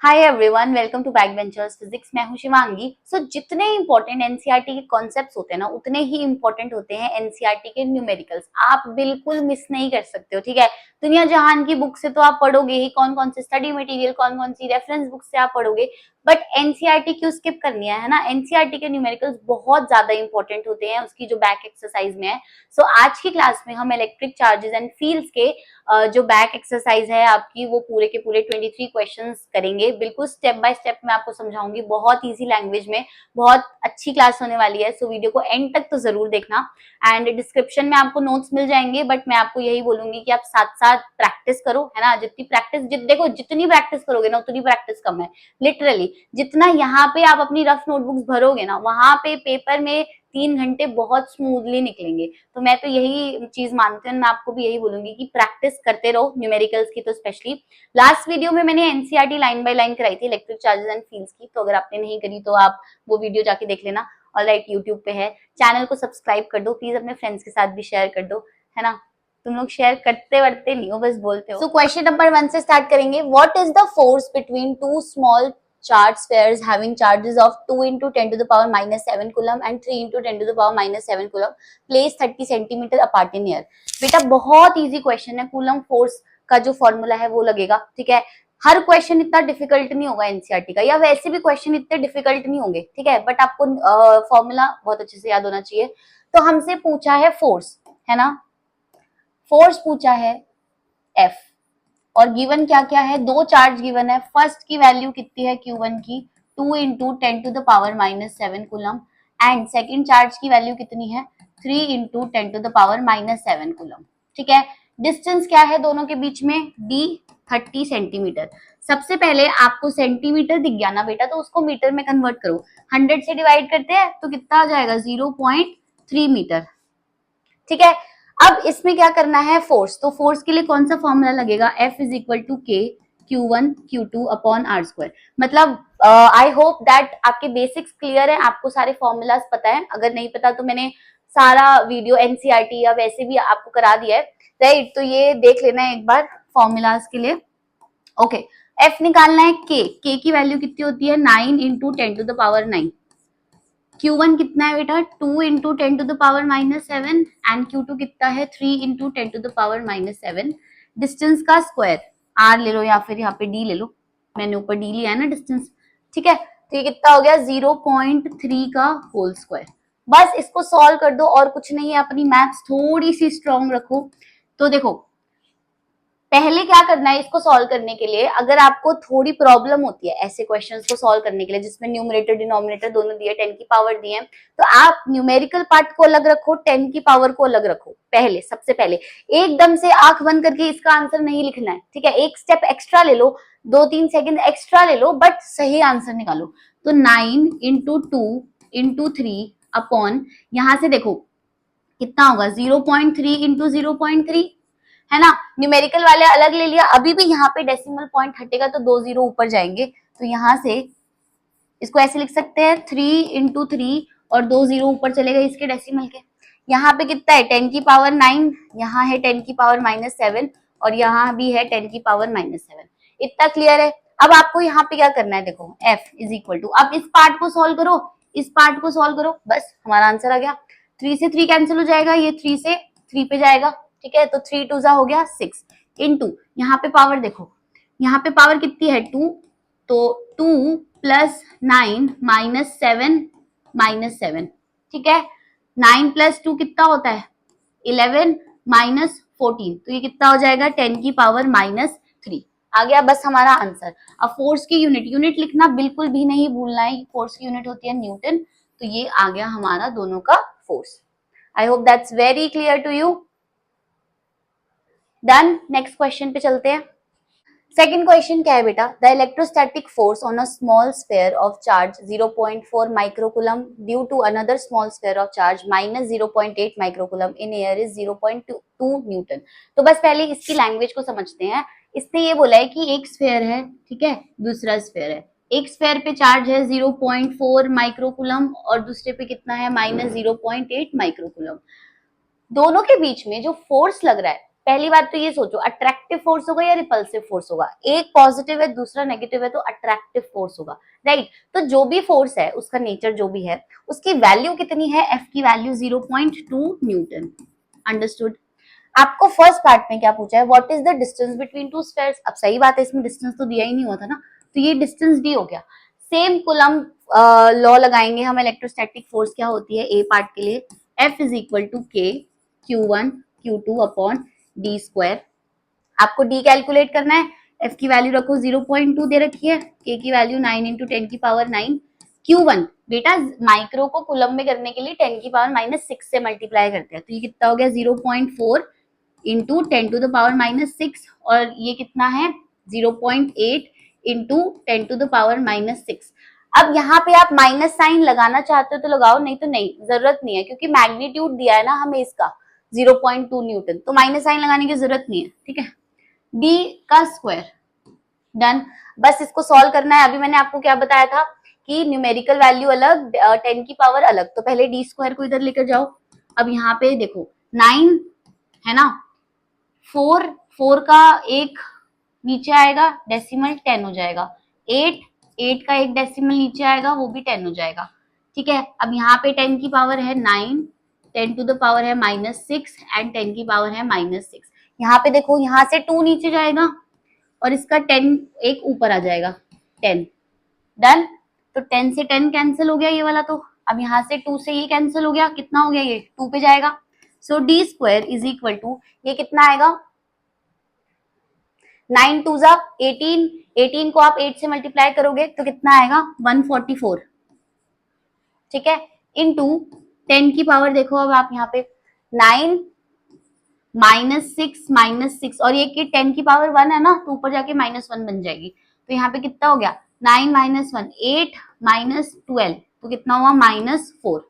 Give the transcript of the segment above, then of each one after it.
Hi everyone, welcome to back ventures physics. मैं हूं शिवांगी। जितने इंपॉर्टेंट एनसीईआरटी के कॉन्सेप्ट्स होते हैं ना, उतने ही इंपॉर्टेंट होते हैं एनसीईआरटी के न्यूमेरिकल्स। आप बिल्कुल मिस नहीं कर सकते हो, ठीक है। दुनिया जहान की बुक से तो आप पढ़ोगे ही, कौन कौन से स्टडी मटेरियल, कौन कौन सी रेफरेंस बुक से आप पढ़ोगे, बट एनसीईआरटी क्यों स्किप करनी है ना। एनसीईआरटी के न्यूमेरिकल्स बहुत ज्यादा इंपॉर्टेंट होते हैं उसकी जो बैक एक्सरसाइज में है। आज की क्लास में हम इलेक्ट्रिक चार्जेस एंड फील्ड्स के जो बैक एक्सरसाइज है आपकी, वो पूरे के पूरे 23 क्वेश्चंस करेंगे। बिल्कुल स्टेप बाय स्टेप मैं आपको समझाऊंगी, बहुत इजी लैंग्वेज में। बहुत अच्छी क्लास होने वाली है, सो वीडियो को एंड तक तो जरूर देखना। एंड डिस्क्रिप्शन में आपको नोट्स मिल जाएंगे, बट मैं आपको यही बोलूंगी कि आप साथ साथ प्रैक्टिस करो, है ना। जितनी प्रैक्टिस देखो, जितनी प्रैक्टिस करोगे ना उतनी प्रैक्टिस कम है। लिटरली जितना यहाँ पे आप अपनी रफ नोटबुक्स भरोगे ना, वहां पे पेपर में 3 घंटे बहुत स्मूथली निकलेंगे। तो मैं तो यही चीज मानती हूँ, मैं आपको भी यही बोलूंगी कि प्रैक्टिस करते रहो न्यूमेरिकल्स की। तो स्पेशली लास्ट वीडियो में मैंने एनसीईआरटी लाइन बाय लाइन कराई थी इलेक्ट्रिक चार्जेस एंड फील्ड्स की, तो अगर आपने नहीं करी तो आप वो वीडियो जाके देख लेना। ऑलराइट, यूट्यूब पे है। चैनल को सब्सक्राइब कर दो प्लीज, अपने फ्रेंड्स के साथ भी शेयर कर दो, है ना। तुम लोग शेयर करते वर्ते नहीं हो, बस बोलते हो। सो क्वेश्चन नंबर 1 से स्टार्ट करेंगे। What is the force between two small charge spheres having charges of 2 into 10 to the power minus 7 coulomb and 3 into 10 to the power minus 7 coulomb placed 30 centimeter apart in air। बेटा बहुत easy question है। Coulomb force का जो formula है वो लगेगा, ठीक है। हर क्वेश्चन इतना डिफिकल्ट नहीं होगा एनसीईआरटी का, या वैसे भी क्वेश्चन इतने डिफिकल्ट नहीं होंगे, ठीक है। बट आपको फॉर्मूला बहुत अच्छे से याद होना चाहिए। तो हमसे पूछा है फोर्स, है ना। फोर्स पूछा है एफ, और गिवन क्या क्या है, दो चार्ज गिवन है। फर्स्ट की वैल्यू कितनी है Q1 की, 2 into 10 to the power minus 7 coulomb. And second charge की वैल्यू कितनी है, 3 into 10 to the power minus 7 coulomb, ठीक है। डिस्टेंस क्या है दोनों के बीच में, D 30 सेंटीमीटर। सबसे पहले आपको सेंटीमीटर दिख गया ना बेटा, तो उसको मीटर में कन्वर्ट करो। 100 से डिवाइड करते हैं तो कितना आ जाएगा, 0.3 मीटर, ठीक है। अब इसमें क्या करना है, फोर्स। तो फोर्स के लिए कौन सा फॉर्मूला लगेगा, F इज इक्वल टू के Q1 Q2 upon R square. मतलब आई होप दैट आपके बेसिक्स क्लियर है, आपको सारे फॉर्मूलाज पता है। अगर नहीं पता तो मैंने सारा वीडियो एनसीईआरटी या वैसे भी आपको करा दिया है, राइट। तो ये देख लेना है एक बार फॉर्मूलाज के लिए। ओके, F निकालना है। के की वैल्यू कितनी होती है, 9 into 10 to the power 9। Q1 कितना है बेटा, 2 into 10 to the power minus 7। And Q2 कितना है, 3 into 10 to the power minus 7। Distance का स्क्वायर R ले लो या फिर यहाँ पे D ले लो, मैंने ऊपर D लिया है ना डिस्टेंस, ठीक है। तो ये कितना हो गया, 0.3 का होल स्क्वायर। बस इसको सॉल्व कर दो, और कुछ नहीं है। अपनी मैथ्स थोड़ी सी स्ट्रॉन्ग रखो। तो देखो, पहले क्या करना है इसको सॉल्व करने के लिए, अगर आपको थोड़ी प्रॉब्लम होती है ऐसे क्वेश्चंस को सॉल्व करने के लिए जिसमें न्यूमरेटर डिनोमिनेटर दोनों दिए, 10 की पावर दिए हैं, तो आप न्यूमेरिकल पार्ट को अलग रखो, 10 की पावर को अलग रखो। पहले सबसे पहले एकदम से आंख बंद करके इसका आंसर नहीं लिखना है, ठीक है। एक स्टेप एक्स्ट्रा ले लो, 2-3 सेकंड एक्स्ट्रा ले लो, बट सही आंसर निकालो। तो 9 इंटू 2 इंटू 3 अपॉन, यहां से देखो कितना होगा, 0.3 इंटू 0.3, है ना। न्यूमेरिकल वाले अलग ले लिया, अभी भी यहाँ पे डेसिमल पॉइंट हटेगा तो 2 जीरो ऊपर जाएंगे। तो यहाँ से इसको ऐसे लिख सकते हैं, 3 इंटू 3 और 2 जीरो ऊपर चलेगा इसके डेसिमल के। यहाँ पे कितना है, 10 की पावर 9, यहाँ है 10 की पावर माइनस 7, और यहाँ भी है 10 की पावर माइनस 7। इतना क्लियर है। अब आपको यहाँ पे क्या करना है, देखो F इज इक्वल टू, अब इस पार्ट को सॉल्व करो, इस पार्ट को सॉल्व करो, बस हमारा आंसर आ गया। 3 से 3 कैंसिल हो जाएगा, ये 3 से 3 पे जाएगा, ठीक है। तो 3 2 हो गया 6 इंटू, यहाँ पे पावर देखो, यहाँ पे पावर कितनी है, 2। तो 2 प्लस 9 माइनस 7, ठीक है। 9 प्लस 2 कितना होता है, 11 माइनस 14, तो ये कितना हो जाएगा, 10 की पावर माइनस 3। आ गया बस हमारा आंसर। अब फोर्स की यूनिट लिखना बिल्कुल भी नहीं भूलना है, फोर्स की यूनिट होती है न्यूटन। तो ये आ गया हमारा दोनों का force. I hope that's very clear to you. Done, next question पे चलते हैं। सेकेंड क्वेश्चन क्या है बेटा, the electrostatic force on a small sphere of charge 0.4 microcoulomb due to another small sphere of charge minus 0.8 microcoulomb in air is 0.2 newton. तो बस पहले इसकी लैंग्वेज को समझते हैं। इसने ये बोला है कि एक स्फेयर है, ठीक है, दूसरा स्फेयर है। एक स्फेयर पे चार्ज है 0.4 माइक्रोकूलम और दूसरे पे कितना है, माइनस 0.8 माइक्रोकूलम। दोनों के बीच में जो फोर्स लग रहा है पहली बात तो ये सोचो, अट्रैक्टिव फोर्स होगा या रिपल्सिव फोर्स होगा? एक पॉजिटिव है, दूसरा नेगेटिव है, तो अट्रैक्टिव फोर्स होगा, राइट? तो जो भी फोर्स है उसका नेचर जो भी है, उसकी वैल्यू कितनी है? F की वैल्यू 0.2 न्यूटन। अंडरस्टूड? आपको फर्स्ट पार्ट में क्या पूछा है? What is the distance between two spheres? अब सही बात है, इसमें डिस्टेंस तो दिया ही नहीं हुआ था ना, तो ये डिस्टेंस डी हो गया। सेम कूलम लॉ लगाएंगे हम, इलेक्ट्रोस्टैटिक फोर्स क्या होती है ए पार्ट के लिए? F is equal to K Q1 Q2 upon D square. आपको डी कैलकुलेट करना है, F की वैल्यू रखो 0.2 दे रखी है, K की वैल्यू 9 इंटू 10 की पावर 9, Q1 बेटा माइक्रो को कुलम में करने के लिए 10 की पावर -6 से मल्टीप्लाई करते हैं, तो ये कितना हो गया? 0.4 इंटू 10 टू द पावर -6, और ये कितना है? 0.8 इंटू 10 टू द पावर -6। अब यहाँ पे आप माइनस साइन लगाना चाहते हो तो लगाओ, नहीं तो नहीं, जरूरत नहीं है, क्योंकि मैग्नीट्यूड दिया है ना हमें इसका 0.2 न्यूटन, तो माइनस साइन लगाने की जरूरत नहीं है, ठीक है? डी का स्क्वायर, डन। बस इसको सॉल्व करना है। अभी मैंने आपको क्या बताया था कि न्यूमेरिकल वैल्यू अलग, 10 की पावर अलग, तो पहले डी स्क्वायर को इधर लेकर जाओ। अब यहाँ पे देखो 9 है ना, 4 का एक नीचे आएगा डेसिमल 10 हो जाएगा, 8 का एक डेसिमल नीचे आएगा वो भी 10 हो जाएगा, ठीक है? अब यहाँ पे 10 की पावर है 9, 10 टू द पावर है -6 एंड 10 की पावर है -6। यहाँ पे देखो, यहाँ से 2 नीचे जाएगा और इसका 10 एक ऊपर आ जाएगा, 10, डन। तो 10 से 10 कैंसिल हो गया ये वाला, तो अब यहाँ से 2 से ये कैंसिल हो गया, कितना हो गया? ये 2 पे जाएगा। So D square is equal to, ये कितना आएगा? 9 2 जा 18, 18 को आप 8 से मल्टीप्लाई करोगे तो कितना आएगा? 144, ठीक है? इनटू 10 की पावर देखो, अब आप यहाँ पे 9 -6 और ये की 10 की पावर 1 है ना, तो ऊपर जाके -1 बन जाएगी, तो यहाँ पे कितना हो गया? 9 -1 8 -12, तो कितना हुआ? -4।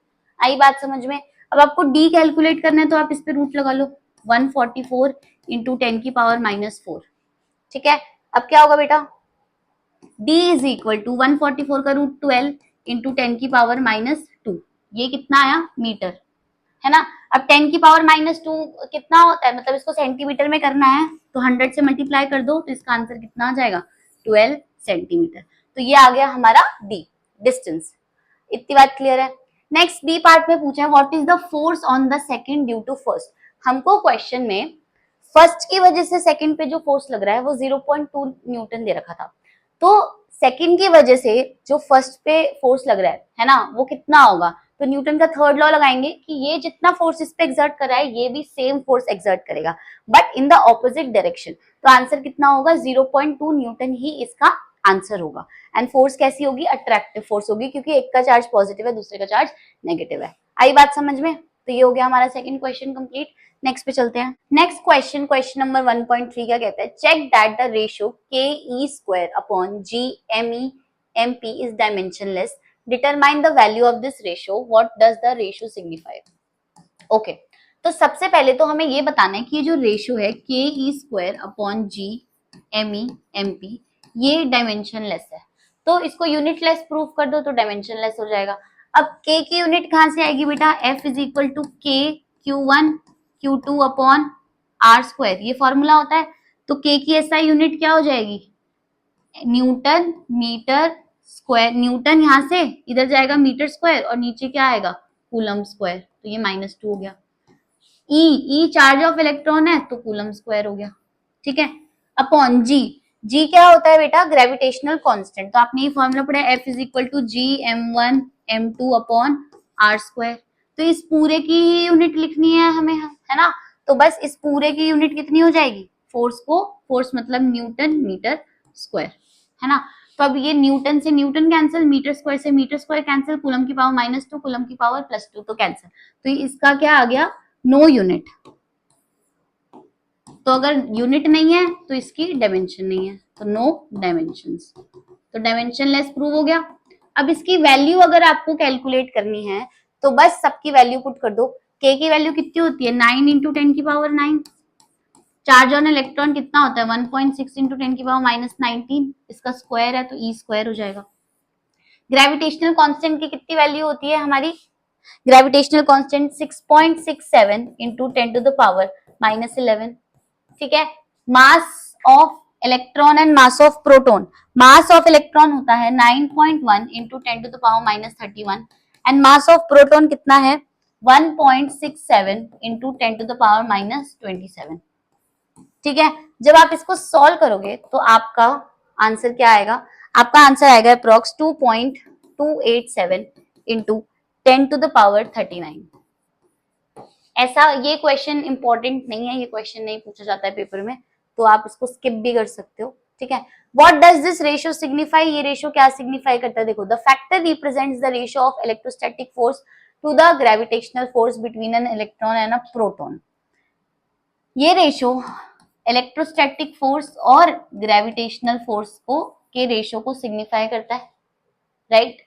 आई बात समझ में? अब आपको डी कैलकुलेट करना है तो आप इस पे रूट लगा लो, 144 इंटू 10 की पावर -4, ठीक है? अब क्या होगा बेटा? d इज इक्वल टू 144 का रूट 12 इंटू 10 की पावर -2, ये कितना आया? मीटर, है ना? अब 10 की पावर -2 कितना होता है? मतलब इसको सेंटीमीटर में करना है तो 100 से मल्टीप्लाई कर दो, तो इसका आंसर कितना आ जाएगा? 12 सेंटीमीटर। तो ये आ गया हमारा डी, डिस्टेंस। इतनी बात क्लियर है? नेक्स्ट बी पार्ट में पूछा है what is the force on the second due to first. हमको क्वेश्चन में फर्स्ट की वजह से सेकंड पे जो फोर्स लग रहा है वो 0.2 न्यूटन दे रखा था, तो सेकंड की वजह से जो फर्स्ट पे फोर्स लग रहा है ना, वो कितना होगा? तो न्यूटन का थर्ड लॉ लगाएंगे कि ये जितना फोर्स इस पे एक्सर्ट कर रहा है ये भी सेम फोर्स एक्सर्ट करेगा, but in the opposite direction. तो आंसर कितना होगा? 0.2 न्यूटन ही इसका आंसर होगा। एंड फोर्स कैसी होगी? अट्रैक्टिव फोर्स होगी, क्योंकि एक का चार्ज पॉजिटिव है, दूसरे का चार्ज नेगेटिव है। आई बात समझ में? तो ये हो गया हमारा सेकंड क्वेश्चन कंप्लीट। नेक्स्ट पे चलते हैं। नेक्स्ट क्वेश्चन, क्वेश्चन नंबर 1.3 क्या कहता है? Check that the ratio KE square upon GME MP is dimensionless, determine the value of this ratio, what does the ratio signify? Okay, तो सबसे पहले तो हमें ये बताना है कि ये जो रेशियो है KE square upon GME MP ये डायमेंशनलेस है, तो इसको यूनिटलेस प्रूफ कर दो तो डायमेंशनलेस हो जाएगा। अब K की यूनिट कहां से आएगी बेटा? F is equal to K Q1 Q2 upon R square, ये फॉर्मूला होता है। तो K की SI यूनिट क्या हो जाएगी? न्यूटन मीटर स्क्वायर, न्यूटन यहाँ से इधर जाएगा मीटर स्क्वायर और नीचे क्या आएगा? कूलम स्क्वायर, तो ये -2 हो गया। ई चार्ज ऑफ इलेक्ट्रॉन है तो कूलम स्क्वायर हो गया, ठीक है? अपॉन जी क्या होता है बेटा? ग्रेविटेशनल कांस्टेंट, तो आपने ये फॉर्मूला पढ़ा है, F is equal to GM1 M2 upon R square. तो इस पूरे की ही यूनिट लिखनी है हमें, है ना? तो बस इस पूरे की यूनिट कितनी हो जाएगी? फोर्स मतलब न्यूटन मीटर स्क्वायर, है ना? तो अब ये न्यूटन से न्यूटन कैंसिल, मीटर स्क्वायर से मीटर स्क्वायर कैंसिल, कूलम की पावर -2 कूलम की पावर +2 तो कैंसिल, तो इसका क्या आ गया? No unit. तो अगर यूनिट नहीं है तो इसकी डायमेंशन नहीं है, तो नो डायमेंशंस, तो डायमेंशनलेस प्रूव हो गया। अब इसकी वैल्यू अगर आपको कैलकुलेट करनी है तो बस सबकी वैल्यू पुट कर दो। K की वैल्यू कितनी होती है? 9 इंटू 10 की पावर 9। चार्ज ऑन इलेक्ट्रॉन कितना होता है? 1.6 इंटू 10 की पावर -19, इसका स्क्वायर है तो E स्क्वायर हो जाएगा। ग्रेविटेशनल कांस्टेंट की कितनी वैल्यू होती है हमारी? Gravitational constant 6.67 into 10 to the power -11, ठीक है। Mass of electron and mass of proton, mass of electron होता है 9.1 into 10⁻⁻31 and mass of proton कितना है 1.67 इंटू 10⁻⁻27। ठीक है। जब आप इसको सॉल्व करोगे तो आपका आंसर क्या आएगा, आपका आंसर आएगा अप्रोक्स 2.287 इंटू 10⁻39। ऐसा ये क्वेश्चन इंपॉर्टेंट नहीं है, ये क्वेश्चन नहीं पूछा जाता है पेपर में, तो आप इसको स्किप भी कर सकते हो। ठीक है। What does this ratio signify, ये रेशियो क्या सिग्निफाई करता है, देखो the factor represents the ratio of electrostatic force to the gravitational force between an electron and a proton. ये रेशियो इलेक्ट्रोस्टैटिक फोर्स और ग्रेविटेशनल फोर्स को के रेशियो को सिग्निफाई करता है, right.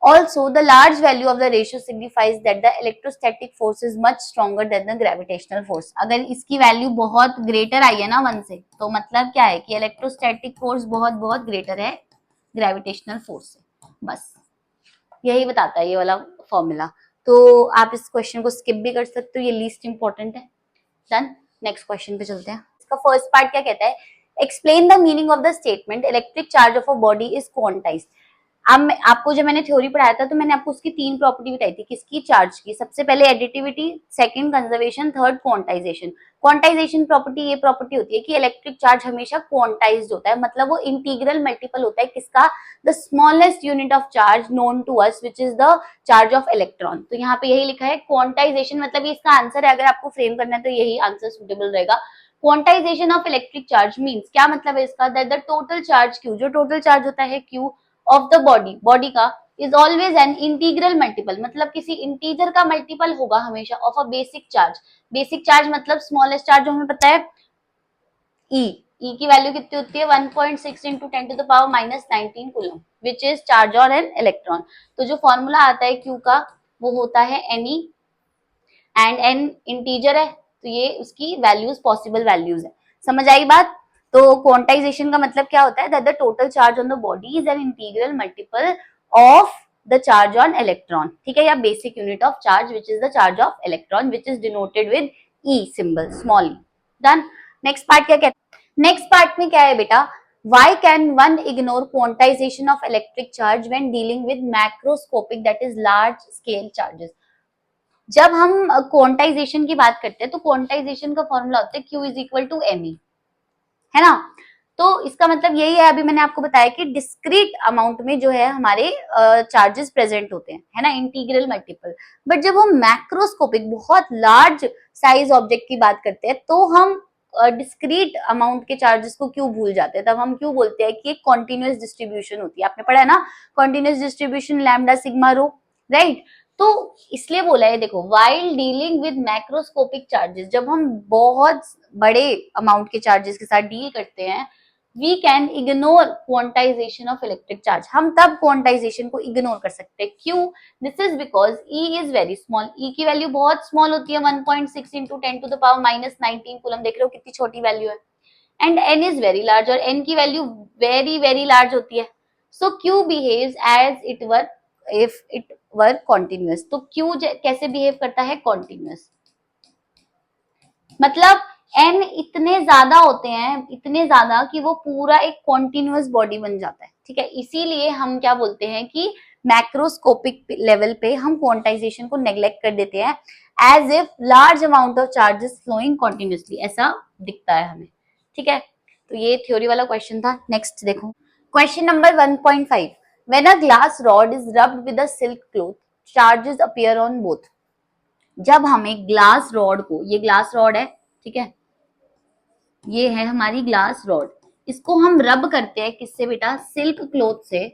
Also, the large value of the ratio signifies that the electrostatic force is much stronger than the gravitational force. अगर इसकी value बहुत ग्रेटर आई है ना 1 से, तो मतलब क्या है कि इलेक्ट्रोस्टैटिक फोर्स बहुत बहुत ग्रेटर है ग्रेविटेशनल फोर्स से। बस यही बताता है ये वाला फॉर्मूला। तो आप इस क्वेश्चन को स्किप भी कर सकते हो, ये लीस्ट इंपॉर्टेंट है। डन। नेक्स्ट क्वेश्चन पे चलते हैं। इसका फर्स्ट पार्ट क्या कहता है, explain the meaning of the statement electric charge of a body is quantized. अब आपको जब मैंने थ्योरी पढ़ाया था तो मैंने आपको उसकी 3 प्रॉपर्टी बताई थी, किसकी, चार्ज की। सबसे पहले additivity, second conservation, third quantization. Quantization property ये प्रॉपर्टी होती है कि इलेक्ट्रिक चार्ज हमेशा क्वांटाइज्ड होता है, मतलब वो इंटीग्रल मल्टीपल होता है किसका, the smallest unit of charge known to us which is the charge of electron. तो यहाँ पे यही लिखा है क्वांटाइजेशन, मतलब ये इसका आंसर है। अगर आपको फ्रेम करना है तो यही आंसर सुटेबल रहेगा। Quantization of electric charge means, क्या मतलब है इसका, that the total charge Q, जो टोटल चार्ज होता है Q of the body, body का, is always an integral multiple, मतलब किसी इंटीजर का मल्टीपल होगा हमेशा of a basic charge. Basic charge मतलब स्मॉलेस्ट चार्ज जो हमें पता है ई, ई की वैल्यू कितनी होती है 1.6 into 10⁻⁻19 coulomb which is charge on an electron. तो जो फॉर्मूला आता है क्यू का वो होता है एनी, एंड एन इंटीजर है तो ये उसकी वैल्यूज पॉसिबल वैल्यूज है। समझ आई बात। तो क्वांटाइजेशन का मतलब क्या होता है, that the total charge on the body is an integral multiple of the charge on electron. ठीक है, या basic unit of charge which is the charge of electron which is denoted with E symbol, small E. Done. Next part क्या कहते हैं, next part में क्या है बेटा, why can one ignore quantization of electric charge when dealing with macroscopic that is large scale charges। जब हम quantization की बात करते हैं तो क्वांटाइजेशन का फॉर्मूला होता है Q is equal to M, है ना। तो इसका मतलब यही है, अभी मैंने आपको बताया कि डिस्क्रीट अमाउंट में जो है हमारे चार्जेस प्रेजेंट होते हैं, है ना, इंटीग्रल मल्टीपल। बट जब हम मैक्रोस्कोपिक बहुत लार्ज साइज ऑब्जेक्ट की बात करते हैं तो हम डिस्क्रीट अमाउंट के चार्जेस को क्यों भूल जाते हैं, तब हम क्यों बोलते हैं कि एक कॉन्टिन्यूअस डिस्ट्रीब्यूशन होती है। आपने पढ़ा है ना, कॉन्टिन्यूअस डिस्ट्रीब्यूशन लैम्डा सिग्मा रो, राइट। तो इसलिए बोला है, देखो, while dealing with macroscopic charges, जब हम बहुत बड़े अमाउंट के चार्जेस के साथ डील करते हैं, we can ignore quantization of electric charge. हम तब क्वांटाइजेशन को इग्नोर कर सकते हैं, क्यों, this is because E is very small, E की वैल्यू बहुत स्मॉल होती है 1.6 इंटू 10⁻⁻19 कूलम, देख रहे हो कितनी छोटी वैल्यू है। And N is very large, और एन की वैल्यू वेरी वेरी लार्ज होती है। So Q behaves as it were if it were continuous. तो क्यू कैसे बिहेव करता है, कॉन्टिन्यूअस, मतलब एन इतने ज्यादा होते हैं, इतने ज्यादा कि वो पूरा एक कॉन्टिन्यूअस बॉडी बन जाता है। ठीक है, इसीलिए हम क्या बोलते हैं कि मैक्रोस्कोपिक लेवल पे हम क्वांटाइजेशन को नेग्लेक्ट कर देते हैं, as if large amount of charges flowing continuously, ऐसा दिखता है हमें। ठीक है, तो ये थ्योरी वाला क्वेश्चन था। नेक्स्ट देखो, question number 1.5, when a glass rod is rubbed with a silk cloth charges appear on both. जब हम एक ग्लास रॉड को, ये ग्लास रॉड है, ठीक है, ये है हमारी ग्लास रॉड, इसको हम रब करते हैं किससे बेटा, सिल्क क्लॉथ से,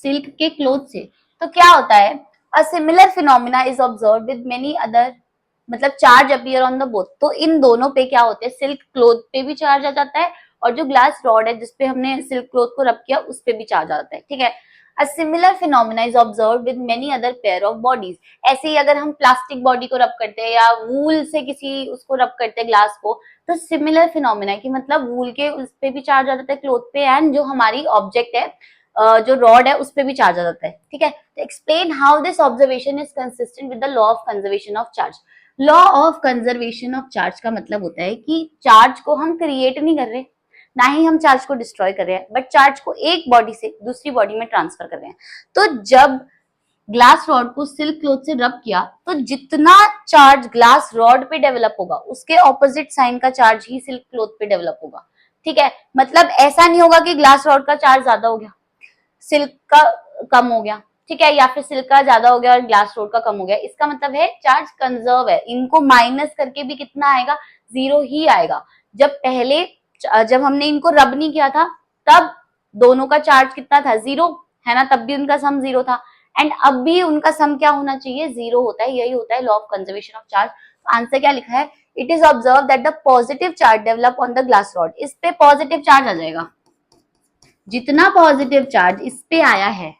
सिल्क के क्लॉथ से। तो क्या होता है, a similar phenomena is observe with many other, मतलब charge appear on the both. तो इन दोनों पे क्या होते हैं, सिल्क क्लॉथ पे भी चार्ज आ जाता है और जो ग्लास रॉड है जिसपे हमने सिल्क क्लॉथ को रब किया उस पे भी चार्ज आ जाता है। ठीक है, a similar phenomena is observe with many other pair of bodies. ऐसे ही अगर हम प्लास्टिक बॉडी को रब करते हैं या वूल से किसी उसको रब करते हैं ग्लास को, तो सिमिलर फिनोमिना की मतलब वूल के उस पे भी चार्ज आ जाता है क्लॉथ पे, एंड जो हमारी ऑब्जेक्ट है जो रॉड है उस पे भी चार्ज आ जाता है। ठीक है, तो explain how this observation is consistent with the law of conservation of charge. Law of conservation of charge का मतलब होता है कि चार्ज को हम क्रिएट नहीं कर रहे, ना ही हम चार्ज को डिस्ट्रॉय कर रहे हैं, बट चार्ज को एक बॉडी से दूसरी बॉडी में ट्रांसफर कर रहे हैं। तो जब ग्लास रॉड को सिल्क क्लॉथ से रब किया तो जितना चार्ज ग्लास रॉड पे डेवलप होगा उसके ऑपोजिट साइन का चार्ज ही सिल्क क्लॉथ पे डेवलप होगा। ठीक है, मतलब ऐसा नहीं होगा कि ग्लास रॉड का चार्ज ज्यादा हो गया सिल्क का कम हो गया, ठीक है, या फिर सिल्क का ज्यादा हो गया और ग्लास रॉड का कम हो गया। इसका मतलब है चार्ज कंजर्व है, इनको माइनस करके भी कितना आएगा, जीरो ही आएगा। जब पहले जब हमने इनको रब नहीं किया था तब दोनों का चार्ज कितना था, जीरो, है ना, तब भी उनका सम जीरो था, एंड अब भी उनका सम क्या होना चाहिए, जीरो होता है। यही होता है law of conservation of charge. Answer क्या लिखा है, it is observe that the positive charge develop on the glass rod. इस पे पॉजिटिव चार्ज आ जाएगा, जितना पॉजिटिव चार्ज इस पे आया है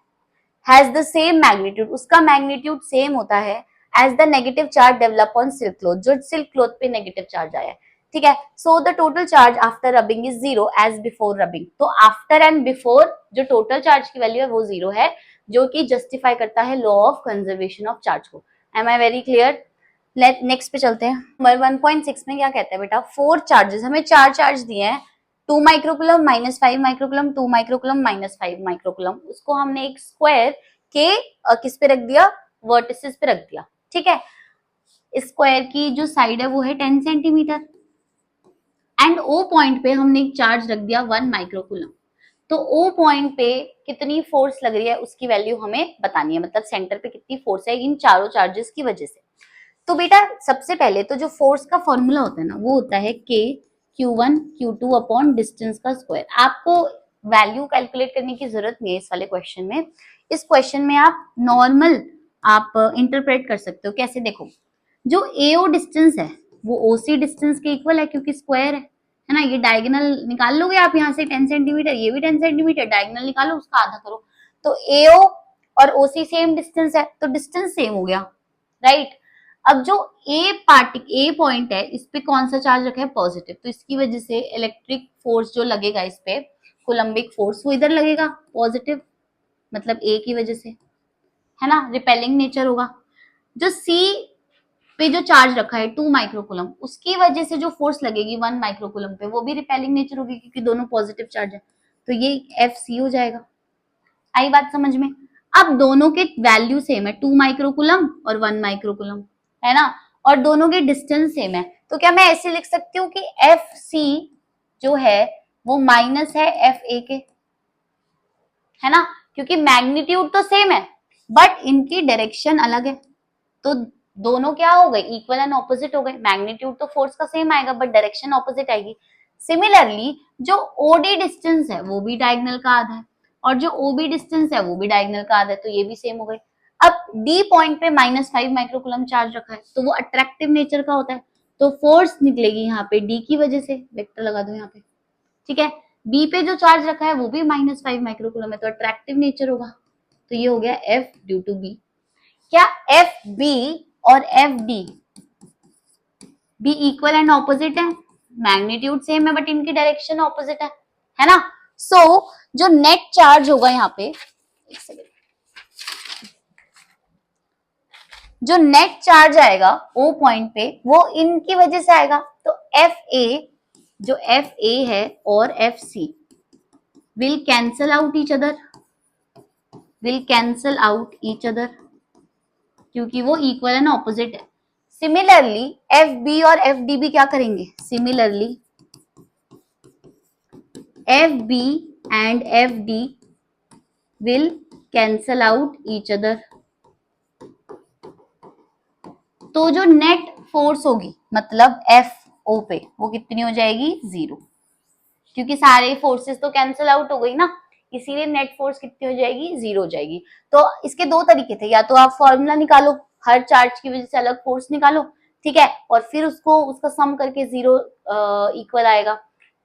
हैज द सेम मैग्नीट्यूड, उसका मैग्नीट्यूड सेम होता है as the negative charge develop on silk cloth, जो सिल्क क्लॉथ पे नेगेटिव चार्ज आया है। ठीक है, so the total charge after rubbing is zero as before rubbing. तो आफ्टर एंड बिफोर जो टोटल चार्ज की वैल्यू है वो जीरो है, जो कि जस्टिफाई करता है law of conservation of charge को। Am I very clear? Next पे चलते हैं। नंबर 1.6 में क्या कहता है बेटा, फोर चार्जेस, हमें चार चार्ज दिए हैं, 2 माइक्रोकुलम, -5 माइक्रोकुलम, 2 माइक्रोकुलम, -5 माइक्रोकुलम। उसको हमने एक स्क्वायर के किस पे रख दिया, वर्टिसेस पे रख दिया। ठीक है, स्क्वायर की जो साइड है वो है 10 सेंटीमीटर, एंड ओ पॉइंट पे हमने एक चार्ज रख दिया 1 माइक्रोकुलम। तो ओ पॉइंट पे कितनी फोर्स लग रही है उसकी वैल्यू हमें बतानी है, मतलब सेंटर पे कितनी फोर्स है इन चारों चार्जेस की वजह से। तो बेटा सबसे पहले तो जो फोर्स का फॉर्मूला होता है ना वो होता है के Q1 Q2 अपॉन डिस्टेंस का स्क्वायर। आपको वैल्यू कैलकुलेट करने की जरूरत नहीं है इस वाले क्वेश्चन में। इस क्वेश्चन में आप नॉर्मल आप इंटरप्रेट कर सकते हो। कैसे, देखो, जो एओ डिस्टेंस है वो ओसी डिस्टेंस के इक्वल है क्योंकि स्क्वायर है ना। ये डायगोनल निकाल लोगे आप यहाँ से 10 सेंटीमीटर, ये भी 10 सेंटीमीटर, डायगोनल निकालो उसका आधा करो, तो एओ और ओसी सेम डिस्टेंस है तो डिस्टेंस सेम हो गया, राइट। अब जो ए पॉइंट है इस पे कौन सा चार्ज रखा है, पॉजिटिव, तो इसकी वजह से इलेक्ट्रिक फोर्स जो लगेगा इस पे, कोलम्बिक फोर्स, वो इधर लगेगा पॉजिटिव, मतलब ए की वजह से, है ना, रिपेलिंग नेचर होगा। जो सी पे जो चार्ज रखा है 2 माइक्रोकुलम, उसकी वजह से जो फोर्स लगेगी 1 माइक्रोकुलम पे वो भी रिपेलिंग नेचर होगी क्योंकि दोनों पॉजिटिव चार्ज है, तो ये एफ सी हो जाएगा। आई बात समझ में? अब दोनों के वैल्यू सेम है, 2 माइक्रोकुलम और 1 माइक्रोकुलम, है ना, और दोनों के डिस्टेंस सेम है, तो क्या मैं ऐसे लिख सकती हूँ कि एफ सी जो है वो माइनस है एफ ए के, है ना, क्योंकि मैग्नीट्यूड तो सेम है बट इनकी डायरेक्शन अलग है। तो दोनों क्या हो गए, इक्वल एंड ऑपोजिट हो गए। मैग्नीट्यूड तो फोर्स का सेम आएगा बट डायरेक्शन ऑपोजिट आएगी। सिमिलरली जो ओडी डिस्टेंस है वो भी डायगोनल का आधा है और जो ओबी डिस्टेंस है वो भी डायगोनल का आधा है, तो ये भी सेम हो गए। अब डी पॉइंट पे -5 माइक्रोकुलम चार्ज रखा है तो वो अट्रैक्टिव नेचर का होता है, तो फोर्स निकलेगी यहाँ पे डी की वजह से, वेक्टर लगा दो यहाँ पे। ठीक है, बी पे जो चार्ज रखा है वो भी -5 माइक्रोकुलम है तो अट्रैक्टिव नेचर होगा, तो ये हो गया एफ ड्यू टू बी। क्या एफ बी और एफ डी भी इक्वल एंड ऑपोजिट है, मैग्नीट्यूड सेम है बट इनकी डायरेक्शन ऑपोजिट है ना। सो जो नेट चार्ज होगा यहाँ पे, एक सेकेंड, जो नेट चार्ज आएगा ओ पॉइंट पे वो इनकी वजह से आएगा, तो एफ ए, जो एफ ए है और F C will cancel out each other, will cancel out each other क्योंकि वो इक्वल एंड ऑपोजिट है। सिमिलरली एफ बी और एफ डी भी क्या करेंगे, similarly F B and F D will cancel out each other. तो जो net force होगी मतलब एफ ओ पे वो कितनी हो जाएगी, जीरो, क्योंकि सारे फोर्सेस तो कैंसिल आउट हो गई ना, इसीलिए नेट फोर्स कितनी हो जाएगी, जीरो हो जाएगी। तो इसके दो तरीके थे, या तो आप फॉर्मूला निकालो, हर चार्ज की वजह से अलग फोर्स निकालो, ठीक है, और फिर उसको उसका सम करके जीरो इक्वल आएगा,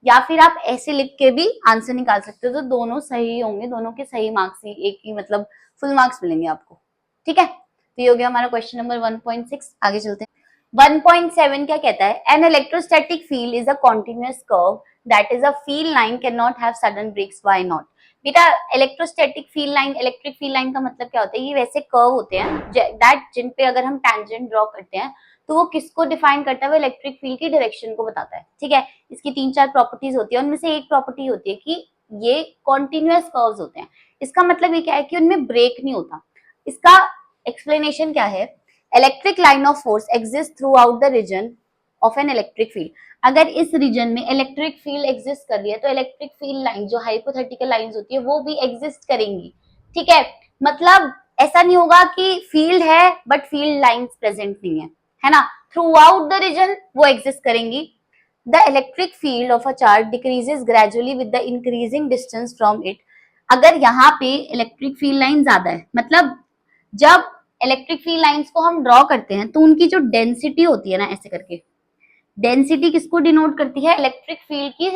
या फिर आप ऐसे लिख के भी आंसर निकाल सकते हो, तो दोनों सही होंगे, दोनों के सही मार्क्स ही एक ही, मतलब फुल मार्क्स मिलेंगे आपको। ठीक है, तो ये हो गया हमारा क्वेश्चन नंबर 1.6। आगे चलते हैं। 1.7 क्या कहता है, an electrostatic field is a continuous curve that is a field line can not have sudden breaks, why not. बेटा electrostatic field line, electric field line का मतलब क्या होता है, ये वैसे कर्व होते हैं दैट जिन पे अगर हम टेंजेंट ड्रॉ करते हैं तो वो किसको डिफाइन करता है, वो इलेक्ट्रिक फील्ड की डायरेक्शन को बताता है। ठीक है, इसकी 3-4 प्रॉपर्टीज होती है, उनमें से एक प्रॉपर्टी होती है कि ये कॉन्टिन्यूअस कर्व्स होते हैं। इसका मतलब ये क्या है कि उनमें ब्रेक नहीं होता। इसका एक्सप्लेनेशन क्या है, electric line of force exist throughout the region of an electric field. अगर इस रीजन में इलेक्ट्रिक फील्ड एग्जिस्ट कर रही है तो इलेक्ट्रिक फील्ड लाइन जो हाइपोथेटिकल लाइंस होती है वो भी एग्जिस्ट करेंगी। ठीक है, मतलब ऐसा नहीं होगा कि फील्ड है बट फील्ड लाइंस प्रेजेंट नहीं है ना, थ्रू आउट द रीजन वो एग्जिस्ट करेंगी। The electric field of a charge decreases gradually with the increasing distance from it. अगर यहाँ पे इलेक्ट्रिक फील्ड लाइन ज्यादा है, मतलब जब इलेक्ट्रिक फील्ड लाइंस को हम ड्रॉ करते हैं तो उनकी जो डेंसिटी होती है ना, ऐसे करके डेंसिटी किसको डिनोट करती है, इलेक्ट्रिक फील्ड की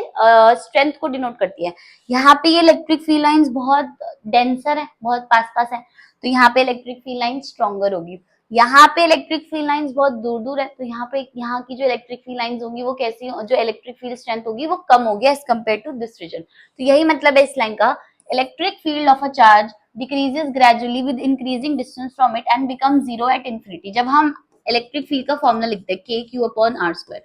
स्ट्रेंथ को डिनोट करती है। यहाँ पे ये इलेक्ट्रिक फील्ड लाइंस बहुत डेंसर है, बहुत पास पास है, तो यहाँ पे इलेक्ट्रिक फील्ड लाइन स्ट्रॉन्गर होगी। यहाँ पे इलेक्ट्रिक फील्ड लाइंस बहुत दूर दूर है, तो यहाँ पे यहाँ की जो इलेक्ट्रिक फील्ड लाइंस होंगी वो कैसी, जो इलेक्ट्रिक फील्ड स्ट्रेंथ होगी वो कम होगी as compare to this region. तो यही मतलब है इस लाइन का, electric field of a charge decreases gradually with increasing distance from it and becomes zero at infinity। जब हम इलेक्ट्रिक फील्ड का फॉर्मूला लिखते हैं k q upon r square,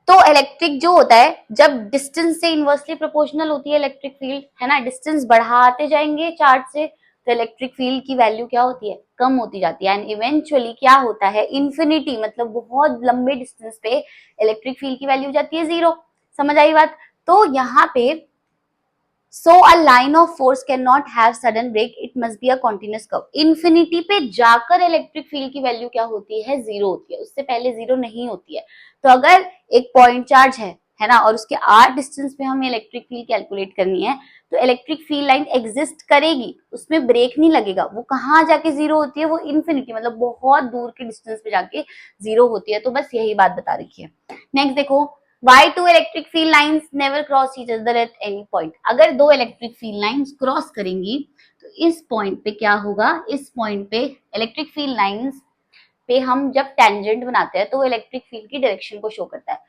तो इलेक्ट्रिक जो होता है जब डिस्टेंस से इनवर्सली प्रोपोर्शनल होती है इलेक्ट्रिक फील्ड, है ना, डिस्टेंस बढ़ाते जाएंगे चार्ज से तो इलेक्ट्रिक फील्ड की वैल्यू क्या होती है, कम होती जाती है। एंड इवेंचुअली क्या होता है, इन्फिनिटी, मतलब बहुत लंबे डिस्टेंस पे इलेक्ट्रिक फील्ड की वैल्यू जाती है जीरो। समझ आई बात? तो यहाँ पे So a line of force cannot have sudden break, it must be a continuous curve। Infinity पे जाकर इलेक्ट्रिक फील्ड की वैल्यू क्या होती है, जीरो होती है, उससे पहले जीरो नहीं होती है। तो अगर एक पॉइंट चार्ज है ना, और उसके r डिस्टेंस पे हमें इलेक्ट्रिक फील्ड कैलकुलेट करनी है, तो इलेक्ट्रिक फील्ड लाइन एग्जिस्ट करेगी, उसमें ब्रेक नहीं लगेगा। वो कहाँ जाके जीरो होती है, वो इन्फिनिटी, मतलब बहुत दूर के डिस्टेंस पे जाके जीरो होती है। तो बस यही बात बता रखी है। नेक्स्ट देखो, Why two electric field lines never cross each other at any point। अगर दो इलेक्ट्रिक फील्ड लाइंस क्रॉस करेंगी तो इस पॉइंट पे क्या होगा, इस पॉइंट पे इलेक्ट्रिक फील्ड लाइंस पे हम जब टेंजेंट बनाते हैं तो वो इलेक्ट्रिक फील्ड की डायरेक्शन को शो करता है।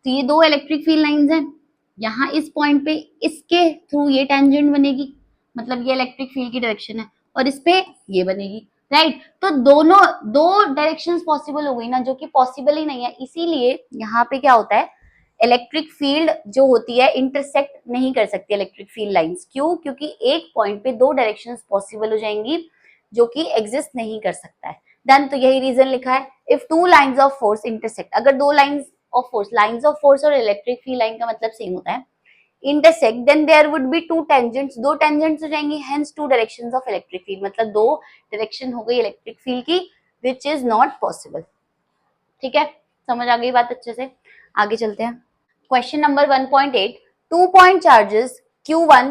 तो ये दो इलेक्ट्रिक फील्ड लाइंस हैं, यहाँ इस पॉइंट पे इसके थ्रू ये टेंजेंट बनेगी, मतलब ये इलेक्ट्रिक फील्ड की डायरेक्शन है, और इस पे ये बनेगी, राइट। तो दोनों दो डायरेक्शंस पॉसिबल हो गई ना, जो कि पॉसिबल ही नहीं है। इसीलिए यहाँ पे क्या होता है, इलेक्ट्रिक फील्ड जो होती है इंटरसेक्ट नहीं कर सकती इलेक्ट्रिक फील्ड लाइंस। क्यों? क्योंकि एक पॉइंट पे दो डायरेक्शंस पॉसिबल हो जाएंगी जो कि एग्जिस्ट नहीं कर सकता है। देन तो यही रीजन लिखा है, if two lines of force intersect, अगर दो लाइंस ऑफ फोर्स और इलेक्ट्रिक फील्ड लाइन का मतलब सेम होता है, intersect, then there would be two tangents, दो टेंजेंट्स हो जाएंगी, hence two directions of electric field, मतलब दो डायरेक्शन हो गई इलेक्ट्रिक फील्ड की, विच इज नॉट पॉसिबल। ठीक है, समझ आ गई बात अच्छे से? आगे चलते हैं। Question number 1.8, 2-point charges Q1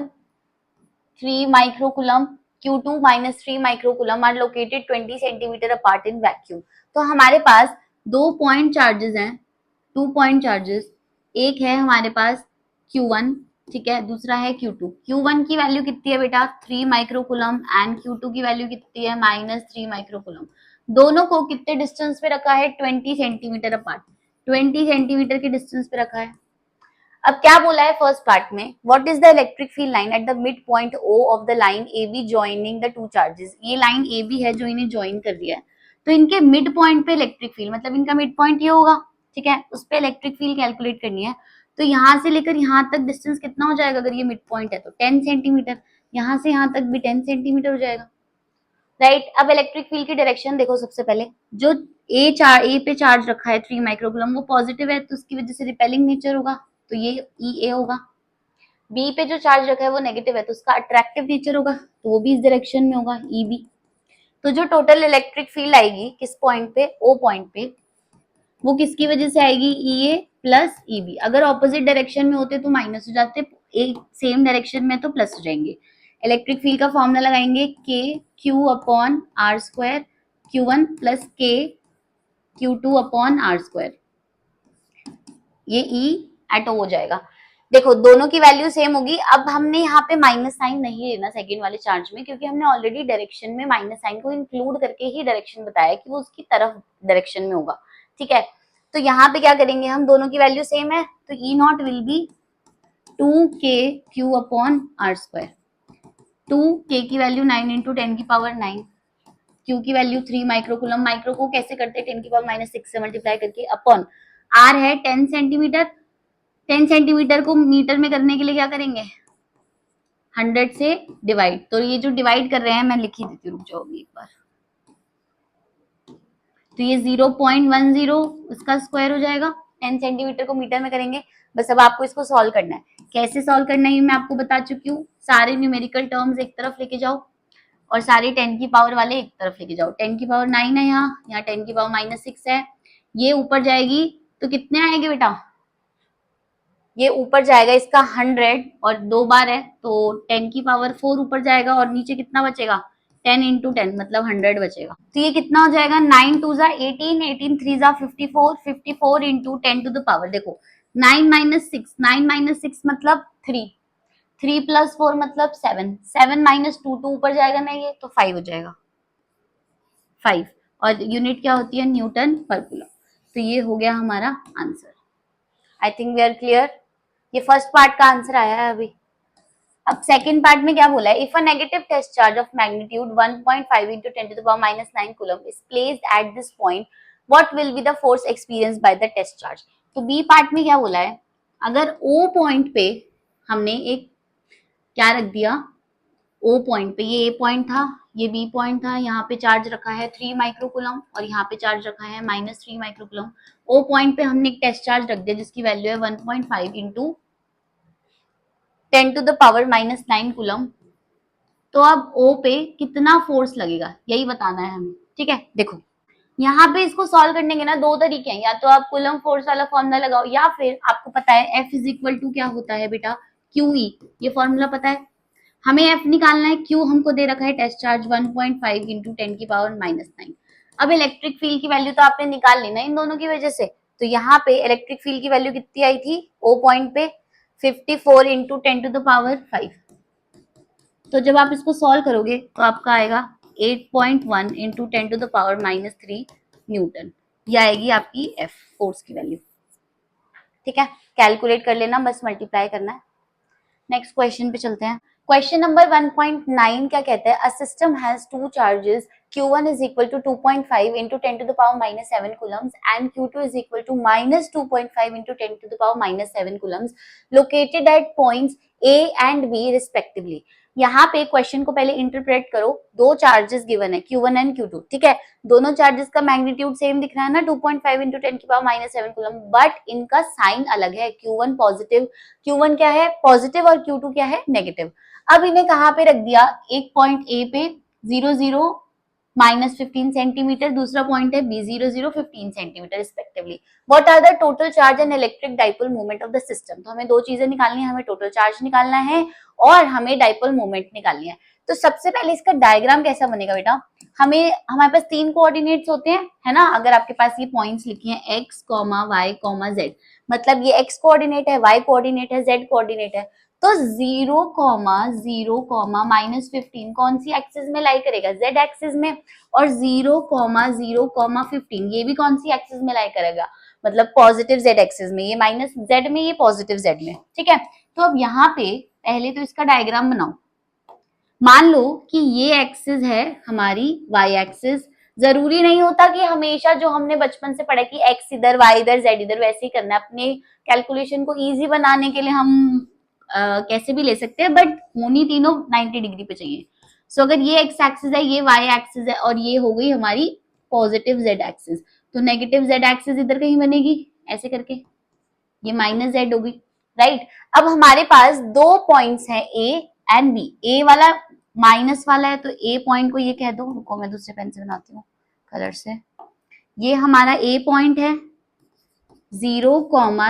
3 microcoulomb, Q2 minus 3 microcoulomb are located 20 centimeter apart in vacuum। तो हमारे पास दो पॉइंट चार्जेस हैं, 2 पॉइंट चार्जेस, एक है हमारे पास Q1, ठीक है, दूसरा है Q2। Q1 की वैल्यू कितनी है बेटा, 3 माइक्रोकुलम, एंड Q2 की वैल्यू कितनी है, -3 माइक्रोकुलम। दोनों को कितने डिस्टेंस पे रखा है, 20 सेंटीमीटर अपार्ट, 20 सेंटीमीटर के डिस्टेंस पे रखा है। अब क्या बोला है फर्स्ट पार्ट में, what is the electric field line at the mid point O of the line A B joining the two charges. ये लाइन ए बी है जो इन्हें ज्वाइन कर दिया है, तो इनके मिड पॉइंट पे इलेक्ट्रिक फील्ड, मतलब इनका मिड पॉइंट ये होगा, ठीक है, उस पे इलेक्ट्रिक फील्ड कैलकुलेट करनी है। तो यहाँ से लेकर यहाँ तक डिस्टेंस कितना हो जाएगा, अगर ये मिड पॉइंट है तो 10 सेंटीमीटर, यहाँ से यहाँ तक भी 10 सेंटीमीटर हो जाएगा, राइट। अब इलेक्ट्रिक फील्ड की डायरेक्शन देखो, सबसे पहले जो ए पे चार्ज रखा है 3 माइक्रोकुलम, वो पॉजिटिव है तो उसकी वजह से रिपेलिंग नेचर होगा, तो ये ई ए होगा। बी पे जो चार्ज रखा है वो नेगेटिव है तो उसका अट्रैक्टिव नेचर होगा, तो वो भी इस डायरेक्शन में होगा, ई बी। तो जो टोटल इलेक्ट्रिक फील्ड आएगी किस पॉइंट पे, ओ पॉइंट पे, वो किसकी वजह से आएगी, ई ए प्लस ई बी। अगर ऑपोजिट डायरेक्शन में होते तो माइनस हो जाते, एक सेम डायरेक्शन में तो प्लस हो जाएंगे। इलेक्ट्रिक फील्ड का फॉर्मूला लगाएंगे के Q upon R square, Q1 plus K Q2 upon R square, ये ई एट ओ हो जाएगा। देखो दोनों की वैल्यू सेम होगी। अब हमने यहाँ पे माइनस साइन नहीं लेना सेकेंड वाले चार्ज में, क्योंकि हमने ऑलरेडी डायरेक्शन में माइनस साइन को इंक्लूड करके ही डायरेक्शन बताया कि वो उसकी तरफ डायरेक्शन में होगा, ठीक है। तो यहाँ पे क्या करेंगे हम, दोनों की वैल्यू सेम है तो E not will be 2k Q upon R square. 2k की वैल्यू 9 × 10⁻⁹, Q की वैल्यू 3 माइक्रोकुलम, माइक्रो को कैसे करते हैं 10 की पावर -6 से मल्टीप्लाई करके, अपॉन R है 10 सेंटीमीटर, 10 सेंटीमीटर को मीटर में करने के लिए क्या करेंगे 100 से डिवाइड, तो ये जो डिवाइड कर रहे हैं मैं लिख ही देती हूँ, रुक जाओ एक बार, तो ये 0.10 इसका स्क्वायर हो जाएगा, 10 सेंटीमीटर को मीटर में करेंगे। बस अब आपको इसको सॉल्व करना है, कैसे सॉल्व करना है मैं आपको बता चुकी हूँ। सारे न्यूमेरिकल टर्म्स एक तरफ लेके जाओ और सारे 10 की पावर वाले एक तरफ लेके जाओ। 10 की पावर 9 है, यहाँ 10 की पावर -6 है, ये ऊपर जाएगी तो कितने आएंगे बेटा, ये ऊपर जाएगा इसका 100 और 2 बार है तो 10 की पावर 4 ऊपर जाएगा और नीचे कितना बचेगा 10 इंटू 10 मतलब 100 बचेगा। तो ये कितना हो जाएगा 9 2 जा 18, 18 3 जा 54, 54 इंटू 10 टू द पावर, देखो 9 -6, 9 -6 मतलब 3, 3 + 4 मतलब 7, 7 - 2, 2 ऊपर जाएगा ना ये तो 5 हो जाएगा, 5, और यूनिट क्या होती है न्यूटन पर कूलम। तो ये हो गया हमारा answer. I think we are clear. ये फर्स्ट पार्ट का आंसर आया है अभी। अब सेकंड पार्ट में क्या बोला है, if a negative test charge of magnitude 1.5 into 10 to the power -9 coulomb is placed at this point, what will be the force experienced by the test charge. तो बी पार्ट में क्या बोला है, अगर ओ पॉइंट पे हमने एक क्या रख दिया, ओ पॉइंट पे ये ए पॉइंट था, ये बी पॉइंट था, यहाँ पे चार्ज रखा है 3 माइक्रोकुलम और यहाँ पे चार्ज रखा है -3 माइक्रोकुलम। ओ पॉइंट पे हमने एक टेस्ट चार्ज रख दिया जिसकी वैल्यू है 1.5 into 10 to the power -9 coulomb. तो अब ओ पे कितना फोर्स लगेगा यही बताना है हमें, ठीक है। देखो यहाँ पे इसको सॉल्व करने के ना दो तरीके हैं, या तो आप कूलम फोर्स वाला फॉर्मूला लगाओ या फिर आपको पता है F = क्या होता है बेटा QE, ये फॉर्मूला पता है। हमें F निकालना है, Q हमको दे रखा है टेस्ट चार्ज 1.5 इंटू 10 की पावर -9। अब इलेक्ट्रिक फील्ड की वैल्यू तो आपने निकाल ली ना इन दोनों की वजह से, तो यहाँ पे इलेक्ट्रिक फील्ड की वैल्यू कितनी आई थी ओ पॉइंट पे 54 इंटू 10 टू द पावर 5। तो जब आप इसको सॉल्व करोगे तो आपका आएगा 8.1 into 10 to the power -3 newton, ये आएगी आपकी F फोर्स की वैल्यू, ठीक है। कैलकुलेट कर लेना, बस मल्टीप्लाई करना है। नेक्स्ट क्वेश्चन पे चलते हैं। क्वेश्चन नंबर 1.9 क्या कहता है, a system has two charges Q1 is equal to 2.5 into 10 to the power -7 coulombs and Q2 is equal to -2.5 into 10 to the power -7 coulombs located at points A and B respectively। यहाँ पे question को पहले interpret करो, दो charges given है Q1 and Q2, ठीक है। दोनों चार्जेस का मैग्नीट्यूड सेम दिख रहा है ना 2.5 into 10 की पावर -7 कूलम, बट इनका साइन अलग है। Q1 पॉजिटिव, Q1 क्या है पॉजिटिव और Q2 क्या है नेगेटिव। अब इन्हें कहाँ पे रख दिया, एक पॉइंट ए पे 0 0 -15 सेंटीमीटर, दूसरा पॉइंट है B0 0 15 centimeter respectively. What are the total charge and electric dipole moment of the system. तो हमें दो चीजें निकालनी है, हमें टोटल चार्ज निकालना है और हमें डाइपोल मोमेंट निकालनी है। तो सबसे पहले इसका डायग्राम कैसा बनेगा बेटा, हमारे पास 3 कोऑर्डिनेट्स होते हैं, है ना। अगर आपके पास ये पॉइंट्स लिखे हैं x, y, z, मतलब ये x कोऑर्डिनेट है, y कोऑर्डिनेट है, z कोऑर्डिनेट है। तो 0, 0, -15 कौन सी एक्सिस में लाई करेगा, z एक्सिस में, और 0, 0, 15 ये भी कौन सी एक्सिस में लाई करेगा, मतलब पॉजिटिव z एक्सिस में, ये माइनस z में, ये पॉजिटिव z में, ठीक है। तो अब यहाँ पे पहले तो इसका डायग्राम बनाओ। मान लो कि ये एक्सिस है हमारी y एक्सिस, जरूरी नहीं होता कि हमेशा जो हमने बचपन से पढ़ा कि x इधर y इधर z इधर वैसे ही करना है। अपने कैलकुलेशन को इजी बनाने के लिए हम कैसे भी ले सकते हैं, बट होनी तीनों 90 डिग्री पे चाहिए। सो अगर ये x एक्सिस है, ये y एक्सिस है और ये हो गई हमारी पॉजिटिव z एक्सिस, तो नेगेटिव z एक्सिस इधर कहीं बनेगी ऐसे करके, ये -z होगी, राइट। अब हमारे पास दो पॉइंट्स हैं A एंड B, A वाला माइनस वाला है तो A पॉइंट को ये कह दो, रुको मैं दूसरे पेन से बनाती हूँ कलर से। ये हमारा A पॉइंट है 0,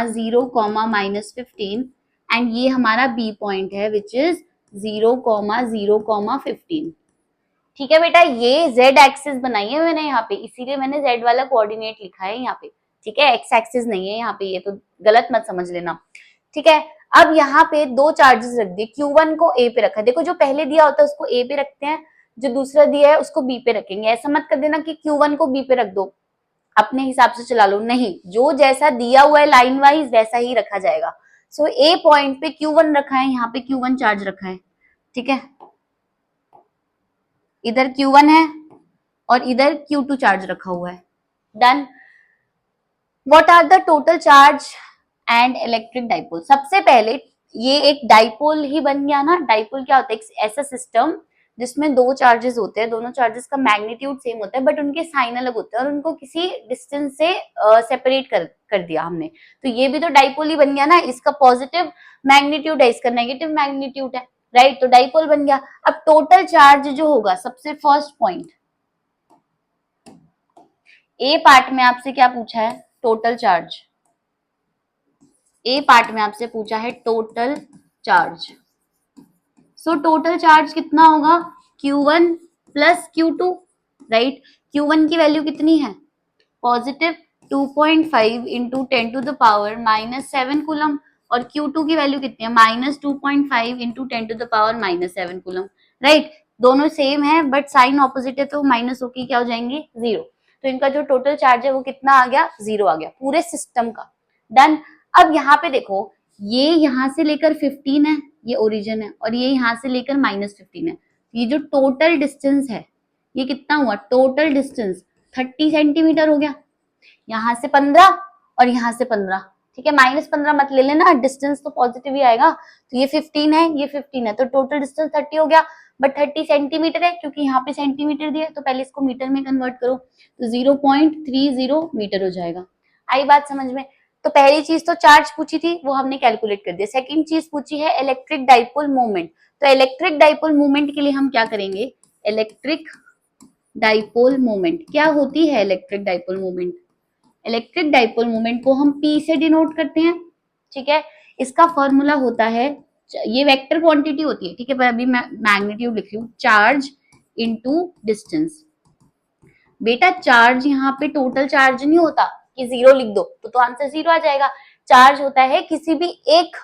0, -15 एंड ये हमारा B पॉइंट है विच इज 0, 0, 15। ठीक है बेटा, ये Z एक्सिस बनाई है मैंने यहाँ पे, इसीलिए मैंने Z वाला कोऑर्डिनेट लिखा है यहाँ पे, ठीक है। X एक्सिस नहीं है यहाँ पे, ये तो गलत मत समझ लेना, ठीक है। अब यहाँ पे दो चार्जेस रख दिए, Q1 को A पे रखा, देखो जो पहले दिया होता है उसको A पे रखते हैं, जो दूसरा दिया है उसको B पे रखेंगे। ऐसा मत कर देना कि Q1 को B पे रख दो, अपने हिसाब से चला लो, नहीं, जो जैसा दिया हुआ है लाइन वाइज वैसा ही रखा जाएगा। सो A पॉइंट पे Q1 रखा है, यहाँ पे Q1 चार्ज रखा है, ठीक है। इधर Q1 है और इधर Q2 चार्ज रखा हुआ है। Done. What are the total charge and electric dipole. सबसे पहले ये एक डाइपोल ही बन गया ना। डाइपोल क्या होता है? एक ऐसा सिस्टम जिसमें दो चार्जेस होते हैं, दोनों चार्जेस का मैग्नीट्यूड सेम होता है बट उनके साइन अलग होते हैं और उनको किसी डिस्टेंस से सेपरेट कर दिया हमने, तो ये भी तो डाइपोल ही बन गया ना। इसका पॉजिटिव मैग्नीट्यूड है, इसका नेगेटिव मैग्नीट्यूड है, राइट? तो डाइपोल बन गया। अब टोटल चार्ज जो होगा, सबसे फर्स्ट पॉइंट, ए पार्ट में आपसे क्या पूछा है? Total charge. ए पार्ट में आपसे पूछा है total charge. So total charge कितना होगा? Q1 plus Q2, right? Q1 की वैल्यू कितनी है? Positive 2.5 into 10 to the power -7 coulomb, और Q2 की वैल्यू कितनी है? -2.5 into 10 to the power -7 coulomb, right? दोनों सेम है बट साइन ऑपोजिट है तो माइनस होके क्या हो जाएंगे? 0। तो इनका जो टोटल चार्ज है वो कितना आ गया? 0 आ गया पूरे सिस्टम का। डन। अब यहाँ पे देखो, ये यहाँ से लेकर 15 है, ये ओरिजिन है, और ये यहाँ से लेकर -15 है। ये जो टोटल डिस्टेंस है ये कितना हुआ? टोटल डिस्टेंस 30 सेंटीमीटर हो गया। यहाँ से 15 और यहाँ से 15, ठीक है? -15 मत ले लेना, डिस्टेंस तो पॉजिटिव ही आएगा। तो ये 15 है, ये 15 है, तो टोटल डिस्टेंस 30 हो गया, बट 30 सेंटीमीटर है क्योंकि यहाँ पे सेंटीमीटर दिया है, तो पहले इसको मीटर में कन्वर्ट करो, तो 0.30 मीटर हो जाएगा। आई बात समझ में? तो पहली चीज तो चार्ज पूछी थी, वो हमने कैलकुलेट कर दिया। सेकंड चीज पूछी है इलेक्ट्रिक डाइपोल मोमेंट। तो इलेक्ट्रिक डाइपोल मोमेंट के लिए हम क्या करेंगे? इलेक्ट्रिक डाइपोल मोमेंट क्या होती है? Electric dipole moment, electric dipole moment को हम P से डिनोट करते हैं, ठीक है? इसका फॉर्मूला होता है, ये वेक्टर क्वांटिटी होती है, ठीक है? पर अभी मैं मैग्नीट्यूड लिख रही हूँ, चार्ज इनटू डिस्टेंस। बेटा चार्ज यहाँ पे टोटल चार्ज नहीं होता कि 0 लिख दो तो आंसर 0 आ जाएगा। चार्ज होता है किसी भी एक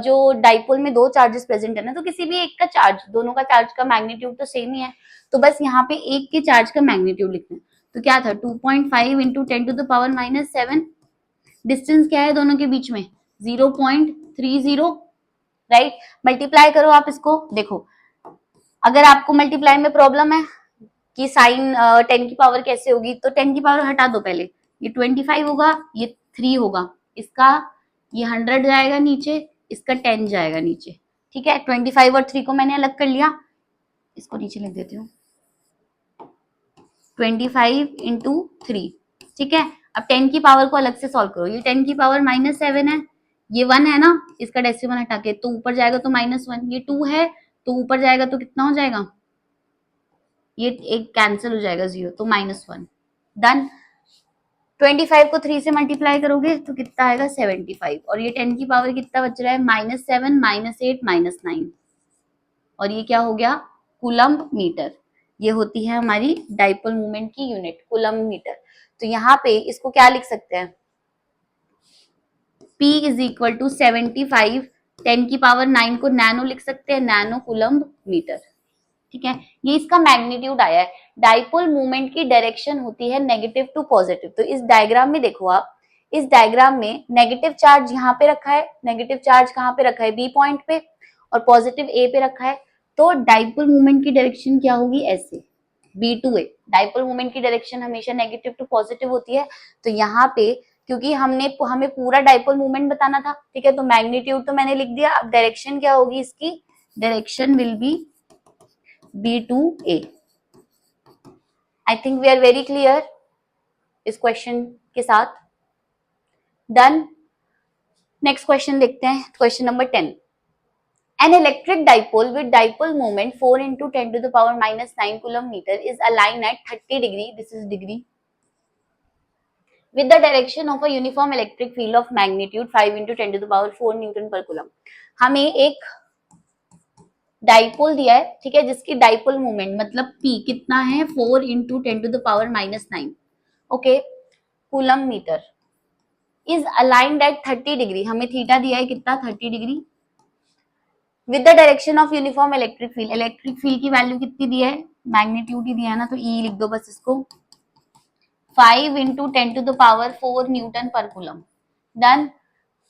जो डाइपोल में दो चार्जेस प्रेजेंट है ना, तो किसी भी एक का चार्ज, दोनों का चार्ज का मैग्नीट्यूड तो सेम ही है, तो बस यहाँ पे एक के चार्ज का मैग्नीट्यूड लिखना है। तो क्या था? 2.5 into 10 to the power -7। Distance क्या है दोनों के बीच में? 0.30, राइट? मल्टीप्लाई करो आप इसको। देखो, अगर आपको मल्टीप्लाई में प्रॉब्लम है कि साइन 10 की पावर कैसे होगी, तो 10 की पावर हटा दो पहले, ये 25 होगा, ये 3 होगा, इसका ये 100 जाएगा नीचे, इसका 10 जाएगा नीचे, ठीक है? 25 और 3 को मैंने अलग कर लिया, इसको नीचे लिख देती हूँ, 25 इंटू 3, ठीक है? अब 10 की पावर को अलग से सॉल्व करो, ये 10 की पावर -7 है, ये 1 है ना, इसका डेसिमल हटा के तो ऊपर जाएगा तो -1, ये 2 है तो ऊपर जाएगा तो कितना हो जाएगा? ये एक कैंसिल हो जाएगा, 0, तो -1। डन। 25 को 3 से मल्टीप्लाई करोगे तो कितना आएगा? 75, और ये 10 की पावर कितना बच रहा है? -7, -8, -9, और ये क्या हो गया? Coulomb metre. ये होती है हमारी डाइपोल मोमेंट की यूनिट, कूलम्ब मीटर। तो यहाँ पे इसको क्या लिख सकते हैं? P इज इक्वल टू 75, 10 की पावर 9 को नैनो लिख सकते हैं, नैनो कूलम्ब मीटर, ठीक है? ये इसका मैग्नीट्यूड आया है। डाइपोल मूवमेंट की डायरेक्शन होती है नेगेटिव टू पॉजिटिव। तो इस डायग्राम में देखो आप, इस डायग्राम में नेगेटिव चार्ज यहाँ पे रखा है, नेगेटिव चार्ज कहाँ पे रखा है? बी पॉइंट पे, और पॉजिटिव ए पे रखा है। तो डाइपोल मूवमेंट की डायरेक्शन क्या होगी? ऐसे, B to A. Dipole movement की डायरेक्शन हमेशा नेगेटिव टू पॉजिटिव होती है। तो यहाँ पे क्योंकि हमें पूरा डाइपोल मूवमेंट बताना था, ठीक है? तो मैग्नीट्यूड तो मैंने लिख दिया, अब डायरेक्शन क्या होगी इसकी? Direction will be B2A। I think we are very clear इस क्वेश्चन के साथ। डन। नेक्स्ट क्वेश्चन देखते हैं, question number 10। An electric dipole with dipole moment 4 into 10 to the power -9 coulomb meter is aligned at 30 degree, this is degree, with the direction of a uniform electric field of magnitude 5 into 10 to the power 4 Newton per coulomb। हमें एक dipole दिया है, ठीक है? जिसकी dipole moment मतलब P कितना है? 4 into 10 to the power -9, okay, coulomb metre, is aligned at 30 degree. हमें थीटा दिया है कितना? 30 degree, with the direction of uniform electric field. Electric field की वैल्यू कितनी दी है? मैग्नीट्यूड ही दिया है ना, तो E लिख दो बस इसको, 5 into 10 to the power 4 newton पर coulomb. Done.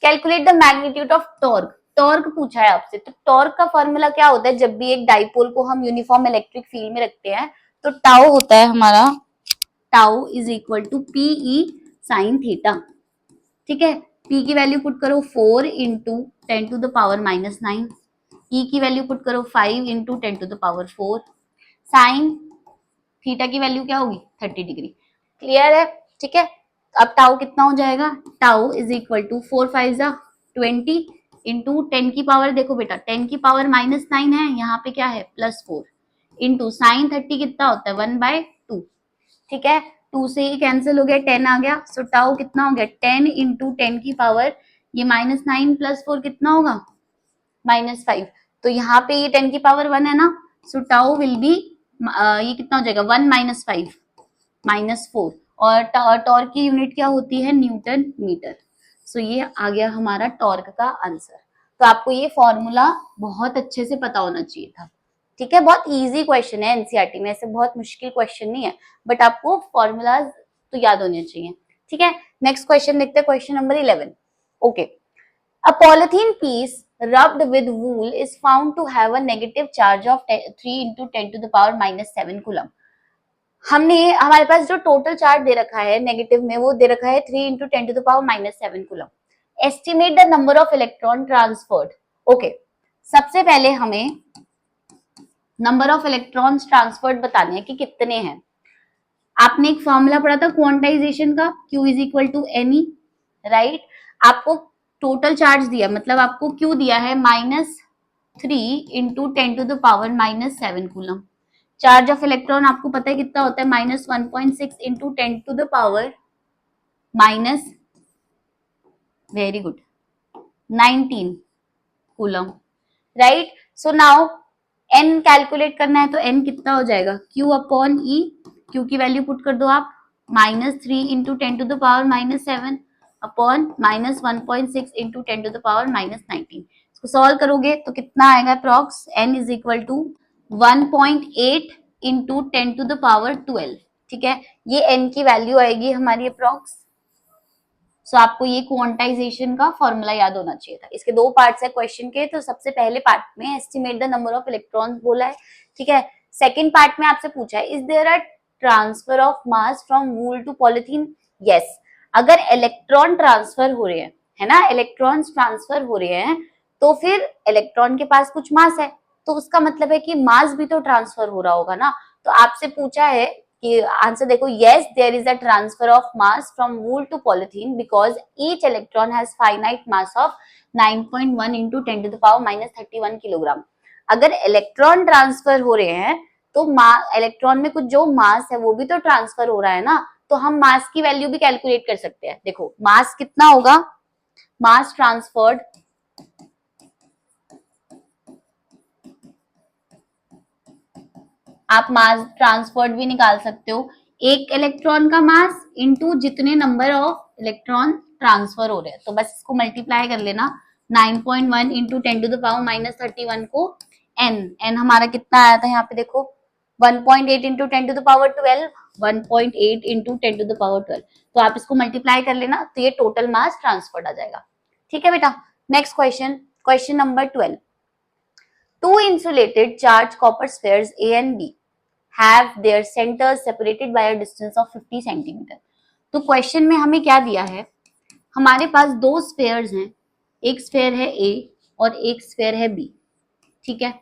Calculate the magnitude of torque. Torque पूछा है आपसे, तो टॉर्क का फॉर्मूला क्या होता है? जब भी एक डाइपोल को हम यूनिफॉर्म इलेक्ट्रिक फील्ड में रखते हैं तो टाउ होता है हमारा, tau is equal to p E sine theta. ठीक है, p की वैल्यू पुट करो 4 इंटू 10⁻⁻⁹, e की वैल्यू पुट करो 5 इंटू 10⁻⁴, साइन थीटा की वैल्यू क्या होगी 30 डिग्री। क्लियर है? ठीक है, अब टाउ कितना हो जाएगा, टाउ इज इक्वल टू 4 5 जा 20 इंटू 10 की पावर, देखो बेटा 10 की पावर -9 है, यहाँ पे क्या है +4 इंटू साइन 30 कितना होता है 1/2। ठीक है, 2 से ही कैंसिल हो गया, 10 आ गया, सो टाउ कितना हो गया 10 इंटू 10 की पावर, ये -9 +4 कितना होगा -5। तो यहाँ पे ये 10 की पावर 1 है ना, सो टाउ विल बी ये कितना हो जाएगा 1 - 5 -4, और टॉर्क की यूनिट क्या होती है न्यूटन मीटर। सो ये आ गया हमारा टॉर्क का आंसर। तो आपको ये फॉर्मूला बहुत अच्छे से पता होना चाहिए था। ठीक है, बहुत इजी क्वेश्चन है एनसीईआरटी में, ऐसे बहुत मुश्किल क्वेश्चन नहीं है, बट आपको फॉर्मूलाज तो याद होने चाहिए। ठीक है, नेक्स्ट क्वेश्चन देखते हैं, question number 11। Okay, a polythene piece rubbed with wool is found to have a negative charge of 3 into 10⁻⁻7 coulomb. हमने हमारे पास जो टोटल चार्ज दे रखा है नेगेटिव में, वो दे रखा है 3 into 10⁻⁻7 coulomb. Estimate the number of electron transferred. Okay, सबसे पहले हमें नंबर ऑफ इलेक्ट्रॉन्स ट्रांसफर्ड बताने हैं कि कितने हैं। आपने एक फॉर्मूला पढ़ा था क्वांटाइजेशन का, Q is equal to n e, right. आपको टोटल चार्ज दिया, मतलब आपको Q दिया है -3 into 10⁻⁻7 coulomb. Charge of electron आपको पता है कितना होता है -1.6 into 10⁻, very good, 19 coulomb, right. So now n calculate करना है, तो n कितना हो जाएगा Q अपॉन E, Q की वैल्यू पुट कर दो आप -3 इंटू 10⁻7 अपॉन -1.6 इंटू 10⁻19। इसको सॉल्व करोगे तो कितना आएगा approx, n is equal to 1.8 into 10⁻12। ठीक है, ये n की वैल्यू आएगी हमारी अप्रॉक्स। सो आपको ये क्वांटाइजेशन का फॉर्मूला याद होना चाहिए था। इसके दो पार्ट्स है क्वेश्चन के, तो सबसे पहले पार्ट में estimate the number of electrons बोला है। ठीक है, सेकंड पार्ट में आपसे पूछा है is there a transfer of mass from wool to polythene. Yes, अगर इलेक्ट्रॉन ट्रांसफर हो रहे हैं, है ना, इलेक्ट्रॉन्स ट्रांसफर हो रहे हैं, तो फिर इलेक्ट्रॉन के पास कुछ मास है, तो उसका मतलब है कि मास भी तो ट्रांसफर हो रहा होगा ना। तो आपसे पूछा है कि आंसर देखो, yes there is a transfer of mass from wool to polythene because each electron has finite mass of 9.1 into 10⁻31 kilogram. अगर इलेक्ट्रॉन ट्रांसफर हो रहे हैं तो इलेक्ट्रॉन में कुछ जो मास है वो भी तो ट्रांसफर हो रहा है ना, तो हम मास की वैल्यू भी कैलकुलेट कर सकते हैं। देखो मास कितना होगा, मास ट्रांसफर्ड, आप मास ट्रांसफर्ड भी निकाल सकते हो, एक इलेक्ट्रॉन का मास इंटू जितने नंबर ऑफ इलेक्ट्रॉन ट्रांसफर हो रहे हैं। तो बस इसको मल्टीप्लाई कर लेना, 9.1 इंटू 10⁻31 को n हमारा कितना आया था यहाँ पे देखो 1.8 इंटू 10⁻12, 1.8 इंटू 10⁻12। तो आप इसको मल्टीप्लाई कर लेना, तो ये टोटल मास ट्रांसफर्ड आ जाएगा। ठीक है बेटा, next question, question number 12। Two insulated charged copper spheres A and B have their centers separated by a distance of 50 centimetre. तो क्वेश्चन में हमें क्या दिया है, हमारे पास दो स्फेयर्स हैं, एक स्फेयर है A और एक स्फेयर है B। ठीक है,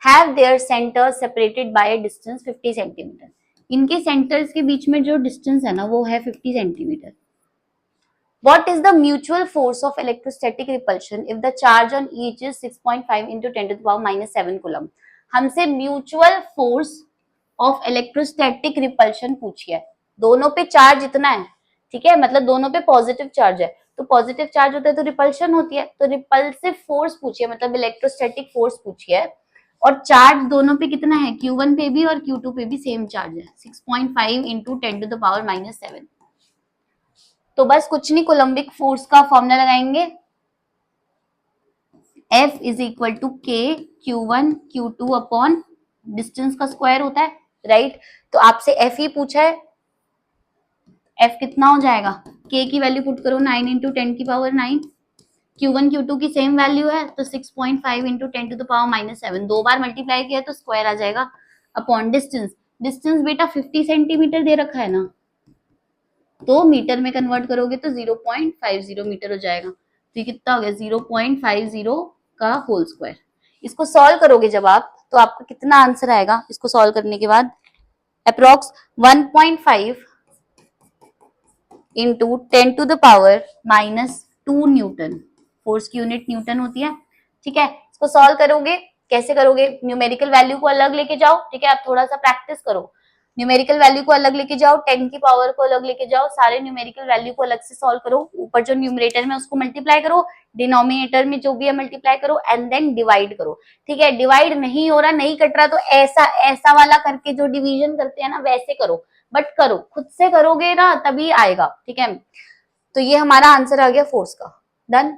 have their centers separated by a distance 50 centimetre. इनके सेंटर्स के बीच में जो डिस्टेंस है ना वो है 50 centimetre. What is the mutual force of electrostatic repulsion if the charge on each is 6.5 into 10⁻⁻7 coulomb? हमसे mutual force of electrostatic repulsion पूछी है। दोनों पे चार्ज इतना है, ठीक है, मतलब दोनों पे पॉजिटिव चार्ज है, तो पॉजिटिव चार्ज होता है तो रिपल्शन होती है, तो रिपल्सिव फोर्स पूछी है, मतलब इलेक्ट्रोस्टैटिक फोर्स पूछी है। और चार्ज दोनों पे कितना है, Q1 पे भी और Q2 पे भी सेम चार्ज है, 6.5 इंटू 10⁻⁻7। तो बस कुछ नहीं, कोलम्बिक फोर्स का फॉर्मूला लगाएंगे, F इज इक्वल टू के Q1 Q2 अपॉन डिस्टेंस का स्क्वायर होता है, राइट। तो आपसे F ही पूछा है, F कितना हो जाएगा, K की वैल्यू पुट करो 9 इंटू 10⁻9, Q1 Q2 की सेम वैल्यू है तो 6.5 इंटू 10⁻7, दो बार मल्टीप्लाई किया तो स्क्वायर आ जाएगा, अपॉन डिस्टेंस डिस्टेंस बेटा 50 सेंटीमीटर दे रखा है ना, तो मीटर में कन्वर्ट करोगे तो 0.50 मीटर हो जाएगा। तो ये कितना हो गया 0.50 का होल स्क्वायर। इसको सॉल्व करोगे जब आप, तो आपका कितना आंसर आएगा इसको सॉल्व करने के बाद, अप्रोक्स 1.5 इंटू 10⁻⁻² न्यूटन। फोर्स की यूनिट न्यूटन होती है। ठीक है, इसको सॉल्व करोगे, कैसे करोगे, न्यूमेरिकल वैल्यू को अलग लेके जाओ। ठीक है, आप थोड़ा सा प्रैक्टिस करो, न्यूमेरिकल वैल्यू को अलग लेके जाओ, 10 की पावर को अलग लेके जाओ, सारे न्यूमेरिकल वैल्यू को अलग से सॉल्व करो, ऊपर जो न्यूमरेटर में उसको मल्टीप्लाई करो, डिनोमिनेटर में जो भी है मल्टीप्लाई करो, एंड देन डिवाइड करो। ठीक है, डिवाइड नहीं हो रहा, नहीं कट रहा, तो ऐसा ऐसा वाला करके जो डिवीजन करते हैं ना वैसे करो, बट करो, खुद से करोगे ना तभी आएगा। ठीक है, तो ये हमारा आंसर आ गया फोर्स का। डन,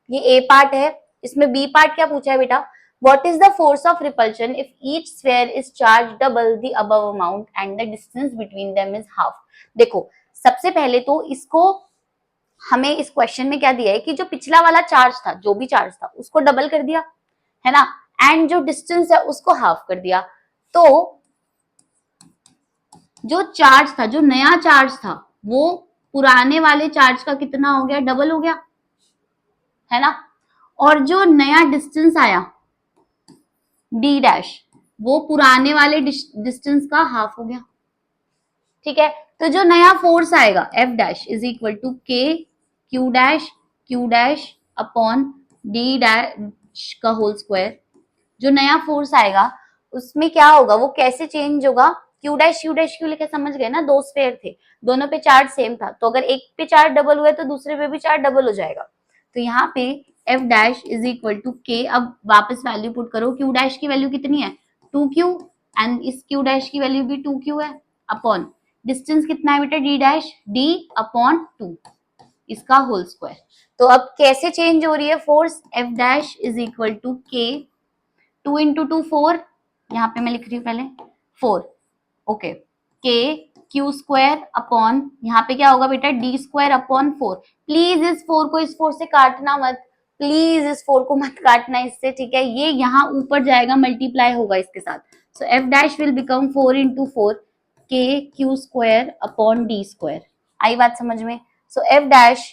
ये ए पार्ट है। इसमें बी पार्ट क्या पूछा है बेटा, what is the force of repulsion if each sphere is charged double the above amount and the distance between them is half। देखो, सबसे पहले तो इसको हमें इस क्वेश्चन में क्या दिया है कि जो पिछला वाला चार्ज था, जो भी चार्ज था उसको डबल कर दिया है ना, एंड जो डिस्टेंस है उसको हाफ कर दिया। तो जो चार्ज था, जो नया चार्ज था, वो पुराने वाले चार्ज का कितना हो गया, डबल हो गया है ना, और जो नया डिस्टेंस आया डी डैश, वो पुराने वाले डिस्टेंस का हाफ हो गया। ठीक है, तो जो नया फोर्स आएगा F dash is equal to K Q dash upon D dash का होल स्क्वायर। जो नया फोर्स आएगा उसमें क्या होगा, वो कैसे चेंज होगा, क्यू डैश क्यू लेके समझ गए ना, दो स्फेयर थे, दोनों पे चार्ज सेम था, तो अगर एक पे चार्ज डबल हुआ है तो दूसरे पे भी चार्ज डबल हो जाएगा। तो यहाँ पे F dash is equal to k, अब वापस वैल्यू पुट करो, क्यू डैश की वैल्यू कितनी है 2q, एंड इस क्यू डैश की वैल्यू भी 2q है, अपॉन डिस्टेंस कितना है बेटा डी डैश, डी अपॉन 2, इसका होल स्क्वायर। तो अब कैसे चेंज हो रही है force, F dash is equal to k 2 into 2 4, यहाँ पे मैं लिख रही हूँ पहले 4, ओके, के क्यू स्क्वायर अपॉन यहाँ पे क्या होगा बेटा डी स्क्वायर अपॉन 4। प्लीज इस 4 को इस 4 से काटना मत, प्लीज इस 4 को मत काटना इससे। ठीक है, ये यहाँ ऊपर जाएगा, मल्टीप्लाई होगा इसके साथ। So F dash will become 4 into 4 K Q square upon D square. आई बात समझ में। So F dash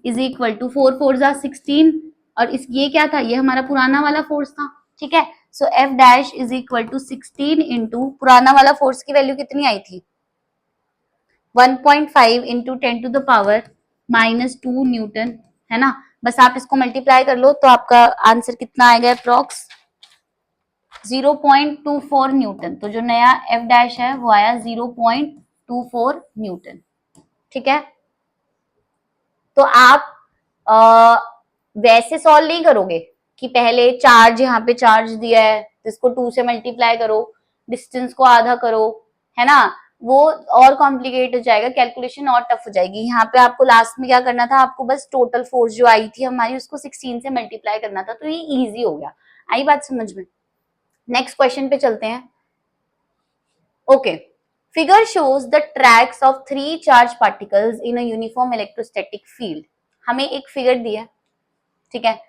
is equal to 4 4 जा 16, और इस ये क्या था, ये हमारा पुराना वाला फोर्स था। ठीक है, so F dash is equal to 16 into पुराना वाला फोर्स की वैल्यू कितनी आई थी 1.5 इंटू 10⁻⁻² न्यूटन, है ना। बस आप इसको मल्टीप्लाई कर लो तो आपका आंसर कितना आएगा, अप्रॉक्स 0.24 न्यूटन। तो जो नया एफ डैश है वो आया 0.24 न्यूटन। ठीक है, तो आप वैसे सॉल्व नहीं करोगे कि पहले चार्ज, यहाँ पे चार्ज दिया है तो इसको 2 से मल्टीप्लाई करो, डिस्टेंस को आधा करो, है ना, वो और कॉम्प्लिकेट हो जाएगा, कैलकुलेशन और टफ हो जाएगी। यहाँ पे आपको लास्ट में क्या करना था, आपको बस टोटल फोर्स जो आई थी हमारी उसको 16 से मल्टीप्लाई करना था, तो ये इजी हो गया। आई बात समझ में। नेक्स्ट क्वेश्चन पे चलते हैं। Okay, figure shows the tracks of 3 charge particles in a uniform electrostatic field. हमें एक फिगर दी है, ठीक है,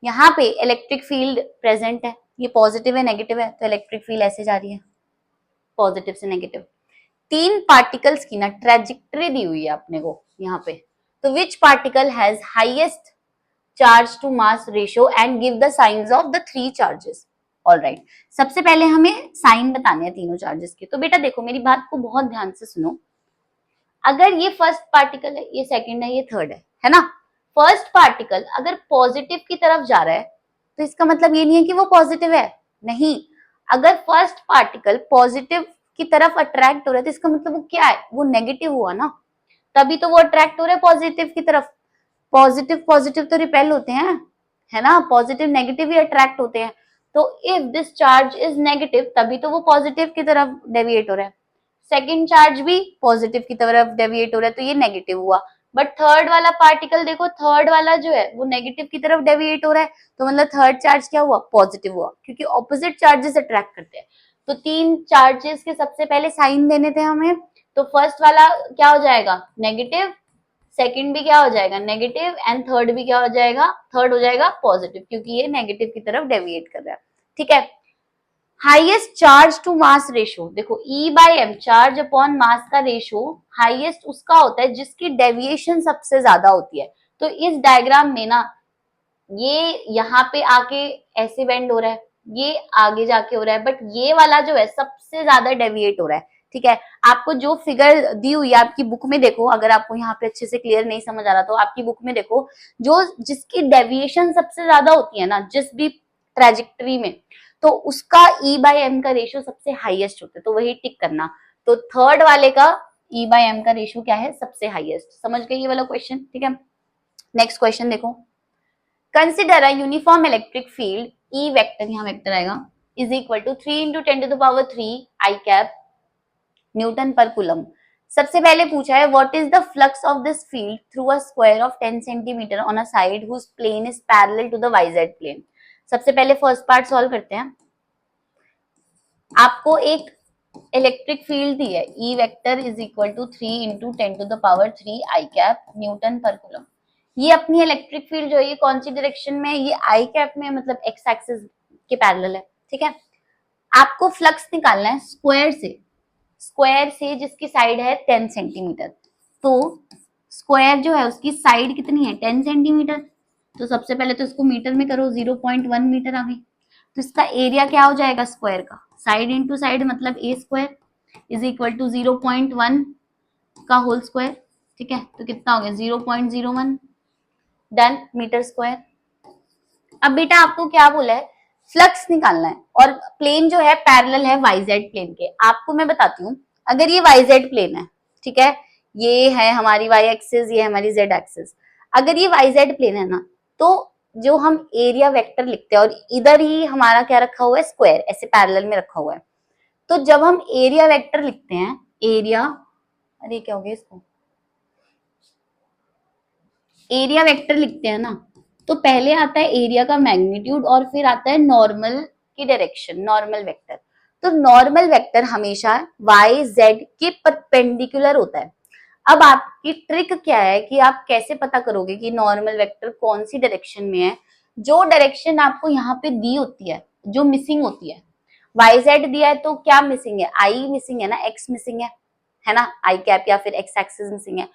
यहाँ पे इलेक्ट्रिक फील्ड प्रेजेंट है, ये पॉजिटिव है नेगेटिव है, तो इलेक्ट्रिक फील्ड ऐसे जा रही है पॉजिटिव से नेगेटिव। 3 पार्टिकल्स की ना ट्रेजेक्टरी दी हुई है अपने को यहाँ पे, तो which particle has highest charge to mass ratio and give the signs of the 3 charges. Alright, सबसे पहले हमें साइन बताने हैं तीनों चार्जेस के। तो बेटा देखो, मेरी बात को बहुत ध्यान से सुनो, अगर ये फर्स्ट पार्टिकल है, ये सेकंड है, ये थर्ड है ना, फर्स्ट पार्टिकल अगर पॉजिटिव की तरफ जा रहा है तो इसका मतलब ये नहीं है कि वो पॉजिटिव है, नहीं। अगर फर्स्ट पार्टिकल पॉजिटिव की तरफ अट्रैक्ट हो रहा है तो इसका मतलब वो क्या है, वो नेगेटिव हुआ ना, तभी तो वो अट्रैक्ट हो रहा है पॉजिटिव की तरफ। पॉजिटिव पॉजिटिव तो रिपेल होते हैं, है ना, पॉजिटिव नेगेटिव ही अट्रैक्ट होते हैं। तो if this charge is negative तभी तो वो पॉजिटिव की तरफ डेविएट हो रहा है, सेकंड चार्ज भी पॉजिटिव की तरफ डेविएट हो रहा है तो ये नेगेटिव हुआ। बट थर्ड वाला पार्टिकल देखो, थर्ड वाला जो है वो नेगेटिव की तरफ डेविएट हो रहा है, तो मतलब थर्ड चार्ज क्या हुआ, पॉजिटिव हुआ, क्योंकि ऑपोजिट चार्जेस अट्रैक्ट करते हैं। तो 3 चार्जेस के सबसे पहले साइन देने थे हमें, तो फर्स्ट वाला क्या हो जाएगा नेगेटिव, सेकंड भी क्या हो जाएगा नेगेटिव, एंड थर्ड भी क्या हो जाएगा, थर्ड हो जाएगा पॉजिटिव, क्योंकि ये नेगेटिव की तरफ डेविएट कर रहा है। ठीक है, highest charge to mass ratio, देखो E by m charge upon mass का रेशो हाईएस्ट उसका होता है जिसकी डेविएशन सबसे ज्यादा होती है। तो इस डायग्राम में ना ये यहाँ पे आके ऐसे बेंड हो रहा है, ये आगे जाके हो रहा है, बट ये वाला जो है सबसे ज्यादा डेविएट हो रहा है। ठीक है, आपको जो फिगर दी हुई है आपकी बुक में देखो, अगर आपको यहाँ पे अच्छे से क्लियर नहीं समझ आ रहा तो आपकी बुक में देखो, जो जिसकी डेविएशन सबसे ज्यादा होती है ना जिस भी ट्रेजेक्टरी में, तो उसका E बाय एम का रेशियो सबसे हाईएस्ट होता है, तो वही टिक करना। तो थर्ड वाले का E बाय एम का रेशियो क्या है, सबसे हाईएस्ट। समझ गए ये वाला क्वेश्चन? ठीक है, नेक्स्ट क्वेश्चन देखो। Consider a uniform electric field E vector, यहाँ वेक्टर आएगा, is equal to 3 into 10 to the power 3 i cap newton पर कूलम। सबसे पहले पूछा है what is the flux of this field through a square of 10 centimetre on a side whose plane is parallel to the YZ plane. सबसे पहले first part solve करते हैं। आपको एक इलेक्ट्रिक फील्ड दी है, E vector is equal to 3 into 10 to the power 3 i cap newton पर coulomb. ये अपनी इलेक्ट्रिक फील्ड जो है ये कौन सी डायरेक्शन में, ये आई कैप में, मतलब एक्स एक्सिस के पैरेलल है। ठीक है, आपको फ्लक्स निकालना है स्क्वायर से जिसकी साइड है 10 सेंटीमीटर। तो स्क्वायर जो है उसकी साइड कितनी है, 10 सेंटीमीटर। तो सबसे पहले तो इसको मीटर में करो, 0.1 मीटर आ गई। तो इसका एरिया क्या हो जाएगा स्क्वायर का, साइड इंटू साइड मतलब ए स्क्वायर इज इक्वल टू 0.1 का होल स्क्वायर। ठीक है, तो कितना हो गया 0.01 डन मीटर स्क्वायर। अब बेटा आपको क्या बोला है, फ्लक्स निकालना है, और प्लेन जो है पैरेलल है वाईजेड प्लेन के। आपको मैं बताती हूँ, अगर ये वाईजेड प्लेन है, ठीक है, ये है हमारी वाई एक्सिस, ये है हमारी जेड एक्सिस। अगर ये वाईजेड प्लेन है ना, तो जो हम एरिया वेक्टर लिखते हैं, और इधर ही हमारा क्या रखा हुआ है, स्क्वायर ऐसे पैरेलल में रखा हुआ है। तो जब हम एरिया वेक्टर लिखते हैं, एरिया, अरे क्या हो गया इसको, एरिया वेक्टर लिखते हैं ना, तो पहले आता है एरिया का मैग्नीट्यूड और फिर आता है नॉर्मल की डायरेक्शन, नॉर्मल वेक्टर। तो नॉर्मल वेक्टर हमेशा वाई जेड के परपेंडिकुलर होता है। अब आपकी ट्रिक क्या है कि आप कैसे पता करोगे कि नॉर्मल वेक्टर कौन सी डायरेक्शन में है। जो डायरेक्शन आपको यहाँ पे दी होती है, जो मिसिंग होती है, वाई जेड दिया है तो क्या मिसिंग है, आई मिसिंग है ना, एक्स मिसिंग है ना, आई कैप या फिर एक्स एक्सिस मिसिंग है।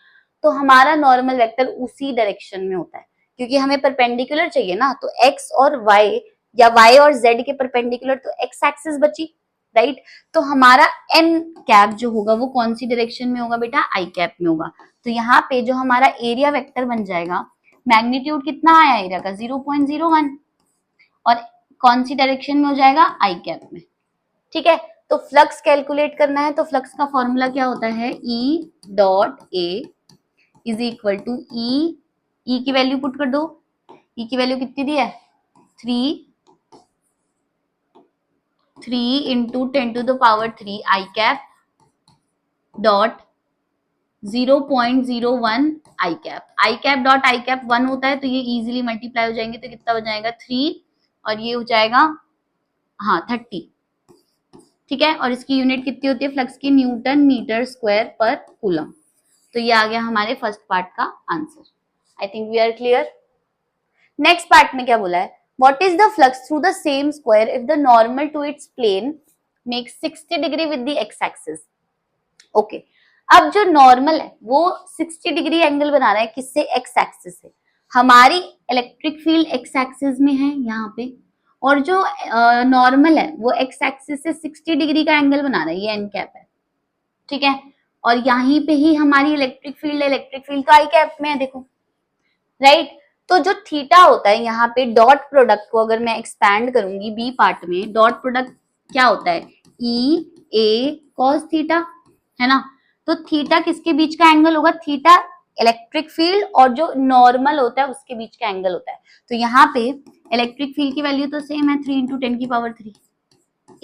तो हमारा नॉर्मल वेक्टर उसी डायरेक्शन में होता है, क्योंकि हमें परपेंडिकुलर चाहिए ना, तो एक्स और वाई या वाई और जेड के परपेंडिकुलर तो एक्स एक्सिस बची, राइट। तो हमारा एन कैप जो होगा वो कौन सी डायरेक्शन में होगा बेटा, आई कैप में होगा। तो यहाँ पे जो हमारा एरिया वेक्टर बन जाएगा, मैग्नीट्यूड कितना आया एरिया का, 0.01, और कौन सी डायरेक्शन में हो जाएगा, आई कैप में। ठीक है, तो फ्लक्स कैलकुलेट करना है, तो फ्लक्स का फॉर्मूला क्या होता है, E dot A is equal to E की वैल्यू पुट कर दो। ई की वैल्यू कितनी दी है, 3 into 10 to the power 3 i cap dot 0.01 i cap dot i cap 1 होता है, तो ये इजीली मल्टीप्लाई हो जाएंगे, तो कितना हो जाएगा 3, और ये हो जाएगा हाँ 30। ठीक है, और इसकी यूनिट कितनी होती है फ्लक्स की, newton metre square per coulomb. तो ये आ गया हमारे फर्स्ट पार्ट का answer. I think we are clear. Next part में क्या बोला है, what is the flux through the same square if the normal to its plane makes 60 degree with the x axis. Okay, अब जो normal है वो 60 degree angle बना रहा है, किससे, एक्स एक्सिस से। हमारी इलेक्ट्रिक फील्ड एक्स एक्सिस में है यहाँ पे, और जो नॉर्मल है वो एक्स एक्सिस से 60 डिग्री का एंगल बना रहा है, ये एन कैप है। ठीक है, और यहीं पे ही हमारी इलेक्ट्रिक फील्ड तो आई कैप में है, देखो, राइट। तो जो थीटा होता है यहाँ पे, डॉट प्रोडक्ट को अगर मैं एक्सपैंड करूंगी बी पार्ट में, डॉट प्रोडक्ट क्या होता है, ई ए कॉस थीटा, है ना। तो थीटा किसके बीच का एंगल होगा, थीटा इलेक्ट्रिक फील्ड और जो नॉर्मल होता है उसके बीच का एंगल होता है। तो यहाँ पे इलेक्ट्रिक फील्ड की वैल्यू तो सेम है, 3 इंटू 10 की पावर 3,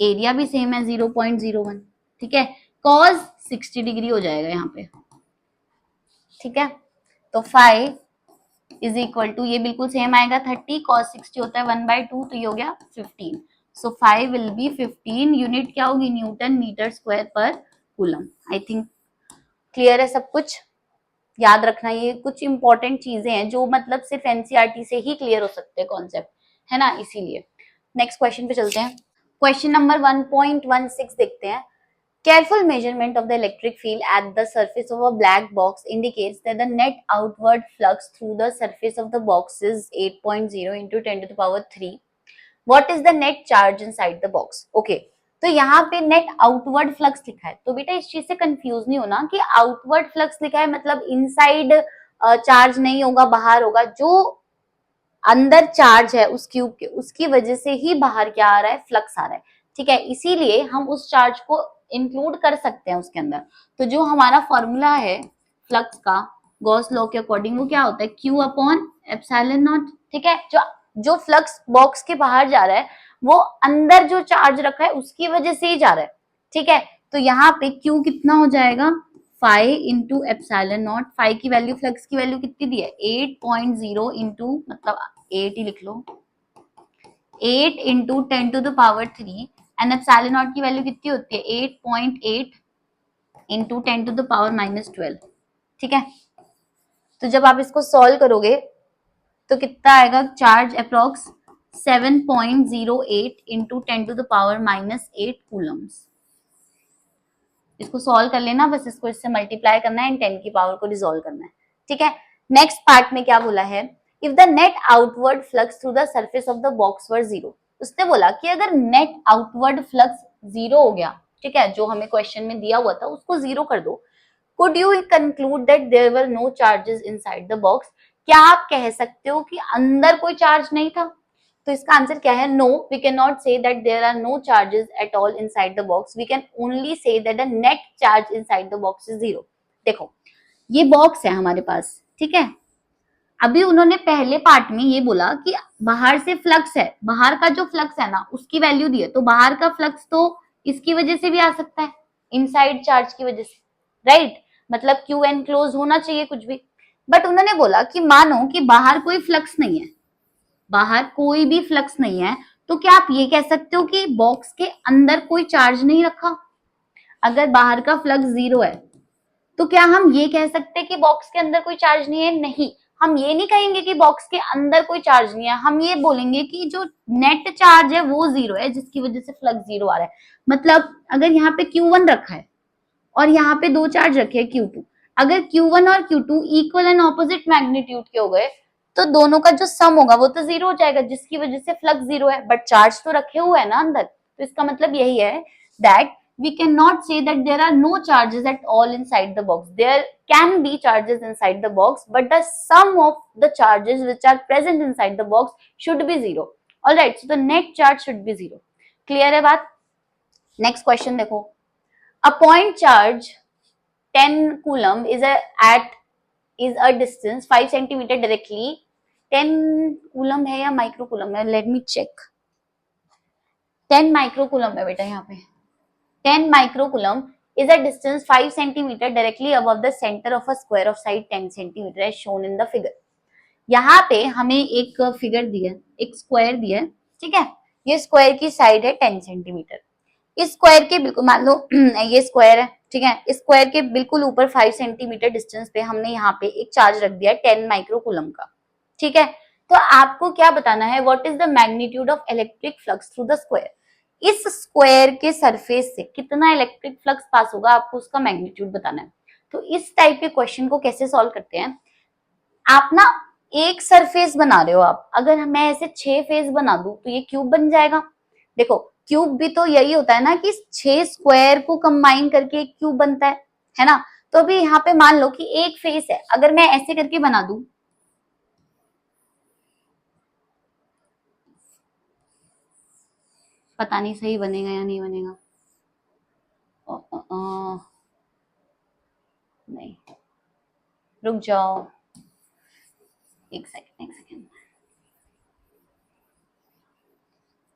एरिया भी सेम है 0.01। ठीक है, कॉस 60 डिग्री हो जाएगा यहाँ पे। ठीक है, तो 5 इज इक्वल टू, ये बिल्कुल सेम आएगा 30, कॉस 60 होता है 1/2, तो ये हो गया 15। सो 5 विल बी 15, यूनिट क्या होगी, Newton metre square per coulomb. I think clear है सब कुछ। याद रखना ये कुछ इंपॉर्टेंट चीजें हैं जो मतलब सिर्फ एनसीईआरटी से ही क्लियर हो सकते हैं कॉन्सेप्ट, है ना, इसीलिए। नेक्स्ट क्वेश्चन पे चलते हैं। क्वेश्चन नंबर 1.16 देखते हैं. Careful measurement of the electric field at the surface of a black box indicates that the net outward flux through the surface of the box is 8.0 into 10 to the power 3. What is the net charge inside the box? Okay, तो यहाँ पे net outward flux लिखा है, तो बेटा इस चीज से कंफ्यूज नहीं होना कि आउटवर्ड फ्लक्स लिखा है मतलब इनसाइड चार्ज नहीं होगा, बाहर होगा. जो अंदर चार्ज है उस क्यूब के, उसकी वजह से ही बाहर क्या आ रहा है, फ्लक्स आ रहा है. ठीक है, इसीलिए हम उस चार्ज को इंक्लूड कर सकते हैं उसके अंदर. तो जो हमारा फॉर्मूला है फ्लक्स का गॉस लॉ के अकॉर्डिंग वो क्या होता है, क्यू अपॉन एप्सिलॉन नॉट. ठीक है, जो फ्लक्स बॉक्स के बाहर जा रहा है वो अंदर जो चार्ज रखा है उसकी वजह से ही जा रहा है. ठीक है, तो यहाँ पे क्यू कितना हो जाएगा, five into epsilon naught. Five की वैल्यू, फ्लक्स की वैल्यू कितनी दी है, 8.0 इंटू मतलब 8 ही लिख लो, 8 into 10 to the power 3. And epsilon naught की वैल्यू कितनी होती है, 8.8 इंटू 10 टू द पावर -12. ठीक है, तो जब आप इसको सॉल्व करोगे तो कितना आएगा, charge approx 7.08 into 10 to the power -8 coulombs. इसको सॉल्व कर लेना, बस इसको इससे मल्टीप्लाई करना है एंड 10 की पावर को डिसॉल्व करना है. ठीक है, नेक्स्ट पार्ट में क्या बोला है, if the net outward flux through the surface of the box were zero. उसने बोला कि अगर नेट आउटवर्ड फ्लक्स जीरो हो गया, ठीक है, जो हमें क्वेश्चन में दिया हुआ था उसको जीरो कर दो. Could you conclude that there were no charges inside the box. क्या आप कह सकते हो कि अंदर कोई चार्ज नहीं था. तो इसका आंसर क्या है, no, we can not say that there are no charges at all inside the box. We can only say that the net charge inside the box is zero. देखो ये बॉक्स है हमारे पास, ठीक है. अभी उन्होंने पहले पार्ट में ये बोला कि बाहर से फ्लक्स है, बाहर का जो फ्लक्स है ना उसकी वैल्यू दी है, तो बाहर का फ्लक्स तो इसकी वजह से भी आ सकता है, इनसाइड चार्ज की वजह से, राइट. मतलब क्यू एन क्लोज होना चाहिए कुछ भी. बट उन्होंने बोला कि मानो कि बाहर कोई फ्लक्स नहीं है, बाहर कोई भी फ्लक्स नहीं है, तो क्या आप ये कह सकते हो कि बॉक्स के अंदर कोई चार्ज नहीं रखा. अगर बाहर का फ्लक्स जीरो है तो क्या हम ये कह सकते हैं कि बॉक्स के अंदर कोई चार्ज नहीं है, नहीं. हम ये नहीं कहेंगे कि बॉक्स के अंदर कोई चार्ज नहीं है, हम ये बोलेंगे कि जो नेट चार्ज है वो जीरो है जिसकी वजह से फ्लक्स जीरो आ रहा है. मतलब अगर यहाँ पे Q1 रखा है और यहाँ पे दो चार्ज रखे हैं Q2, अगर Q1 और Q2 equal and opposite magnitude के हो गए तो दोनों का जो सम होगा वो तो जीरो हो जाएगा जिसकी वजह से फ्लक्स जीरो है. बट चार्ज तो रखे हुए है ना अंदर, तो इसका मतलब यही है that we cannot say that there are no charges at all inside the box. There can be charges inside the box, but the sum of the charges which are present inside the box should be zero. All right, so the net charge should be zero. Clear है बात. Next question देखो. A point charge 10 coulomb is a distance 5 centimeter directly. 10 coulomb है या micro coulomb है, let me check. 10 micro coulomb है बेटा यहाँ पे. 10 microcoulomb is a distance 5 centimeter directly above the center of a square of side 10 centimeter as shown in the figure. यहाँ पे हमें एक फिगर दिया, एक स्क्वायर दिया है, ठीक है. ये स्क्वायर की साइड है 10 सेंटीमीटर. इस स्क्वायर के बिल्कुल मान लो ये स्क्वायर है, ठीक है. इस स्क्वायर के बिल्कुल ऊपर 5 सेंटीमीटर डिस्टेंस पे हमने यहाँ पे एक चार्ज रख दिया 10 माइक्रोकूलम का, ठीक है. तो आपको क्या बताना है, what is the magnitude of electric flux through the square. इस स्क्वायर के सरफेस से कितना इलेक्ट्रिक फ्लक्स पास होगा आपको उसका मैग्नीट्यूड बताना है. तो इस टाइप के क्वेश्चन को कैसे सॉल्व करते हैं, आप ना एक सरफेस बना रहे हो आप, अगर मैं ऐसे 6 फेस बना दूं तो ये क्यूब बन जाएगा. देखो क्यूब भी तो यही होता है ना कि 6 स्क्वायर को कंबाइन करके एक क्यूब बनता है ना. तो अभी यहाँ पे मान लो कि एक फेस है, अगर मैं ऐसे करके बना दूं, पता नहीं सही बनेगा या नहीं बनेगा. नहीं, रुक जाओ एक सेकंड.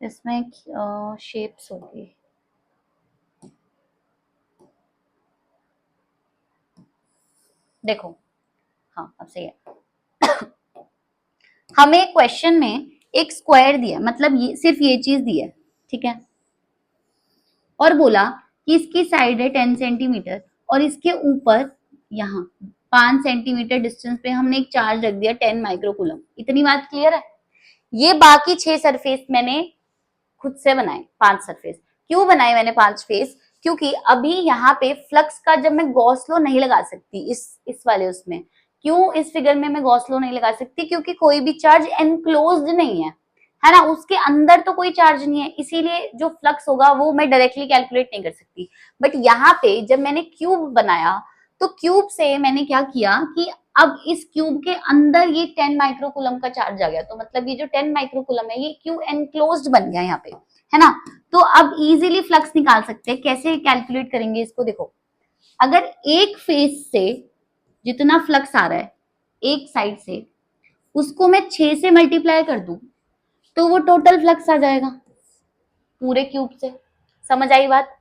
इसमें शेप्स होगी, देखो. हाँ अब सही है. हमें क्वेश्चन में एक स्क्वायर दिया, मतलब ये सिर्फ ये चीज दी है, ठीक है. और बोला कि इसकी साइड है 10 सेंटीमीटर और इसके ऊपर यहाँ 5 सेंटीमीटर डिस्टेंस पे हमने एक चार्ज रख दिया 10 माइक्रोकूलम. इतनी बात क्लियर है. ये बाकी 6 सरफेस मैंने खुद से बनाए 5 सरफेस। क्यों बनाए मैंने 5 फेस? क्योंकि अभी यहाँ पे फ्लक्स का जब मैं गॉस लॉ नहीं लगा सकती इस वाले उसमें, क्यों इस फिगर में मैं गॉस लॉ नहीं लगा सकती? क्योंकि कोई भी चार्ज एनक्लोज्ड नहीं है ना, उसके अंदर तो कोई चार्ज नहीं है, इसीलिए जो फ्लक्स होगा वो मैं डायरेक्टली कैलकुलेट नहीं कर सकती। बट यहाँ पे जब मैंने क्यूब बनाया तो क्यूब से मैंने क्या किया कि अब इस क्यूब के अंदर ये 10 माइक्रोकूलम का चार्ज आ गया, तो मतलब ये जो 10 माइक्रोकूलम है ये क्यू एनक्लोज्ड बन गया यहाँ पे, है ना। तो अब इजीली फ्लक्स निकाल सकते हैं। कैसे कैलकुलेट करेंगे इसको? देखो, अगर एक फेस से जितना फ्लक्स आ रहा है एक साइड से, उसको मैं 6 से मल्टीप्लाई कर दूं तो वो टोटल फ्लक्स आ जाएगा पूरे क्यूब से। समझ आई बात?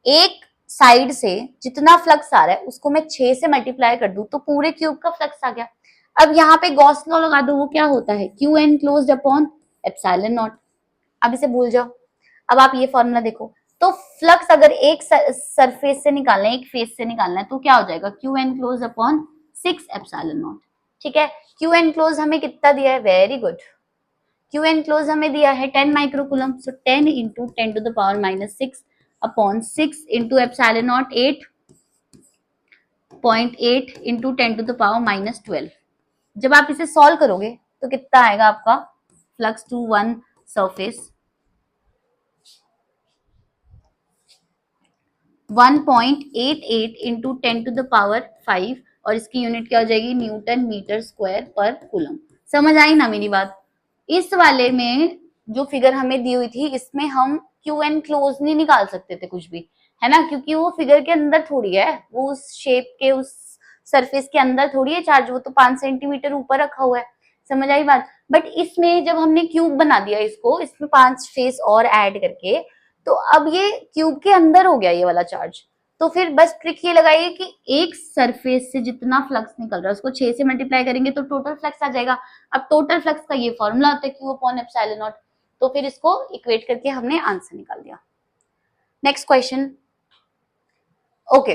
एक साइड से जितना फ्लक्स आ रहा है उसको मैं 6 से मल्टीप्लाई कर दूं तो पूरे क्यूब का फ्लक्स आ गया। अब यहाँ पे गॉस लॉ लगा दो, वो क्या होता है? Q enclosed upon epsilon naught. अब इसे भूल जाओ। अब आप ये फॉर्मूला देखो, तो फ्लक्स अगर एक सरफेस से निकालना है, एक फेस से निकालना है, तो क्या हो जाएगा? Q enclose upon 6 epsilon naught. ठीक है, क्यू एन क्लोज हमें कितना दिया है? Very good. Q enclose हमें दिया है 10 microcoulomb, so 10 into 10 to the power minus 6 upon 6 into epsilon naught 8.8 into 10 to the power minus 12। जब आप इसे सॉल्व करोगे तो कितना आएगा आपका flux to one surface? 1.88 into 10 to the power 5, और इसकी यूनिट क्या हो जाएगी? Newton metre square per coulomb. समझ आई ना मेरी बात? इस वाले में जो फिगर हमें दी हुई थी इसमें हम क्यू एन क्लोज नहीं निकाल सकते थे कुछ भी, है ना, क्योंकि वो फिगर के अंदर थोड़ी है, वो उस शेप के उस सरफेस के अंदर थोड़ी है चार्ज, वो तो 5 सेंटीमीटर ऊपर रखा हुआ है। समझ आई बात? बट इसमें जब हमने क्यूब बना दिया इसको, इसमें 5 फेस और ऐड करके, तो अब ये क्यूब के अंदर हो गया ये वाला चार्ज। तो फिर बस ट्रिक ये लगाइए कि एक सरफेस से जितना फ्लक्स निकल रहा है उसको 6 से मल्टीप्लाई करेंगे तो टोटल फ्लक्स आ जाएगा। अब टोटल फ्लक्स का ये फॉर्मूला होता है क्यू अपॉन एप्सिलॉन नॉट। तो फिर इसको इक्वेट करके हमने आंसर निकाल दिया। Next question. Okay,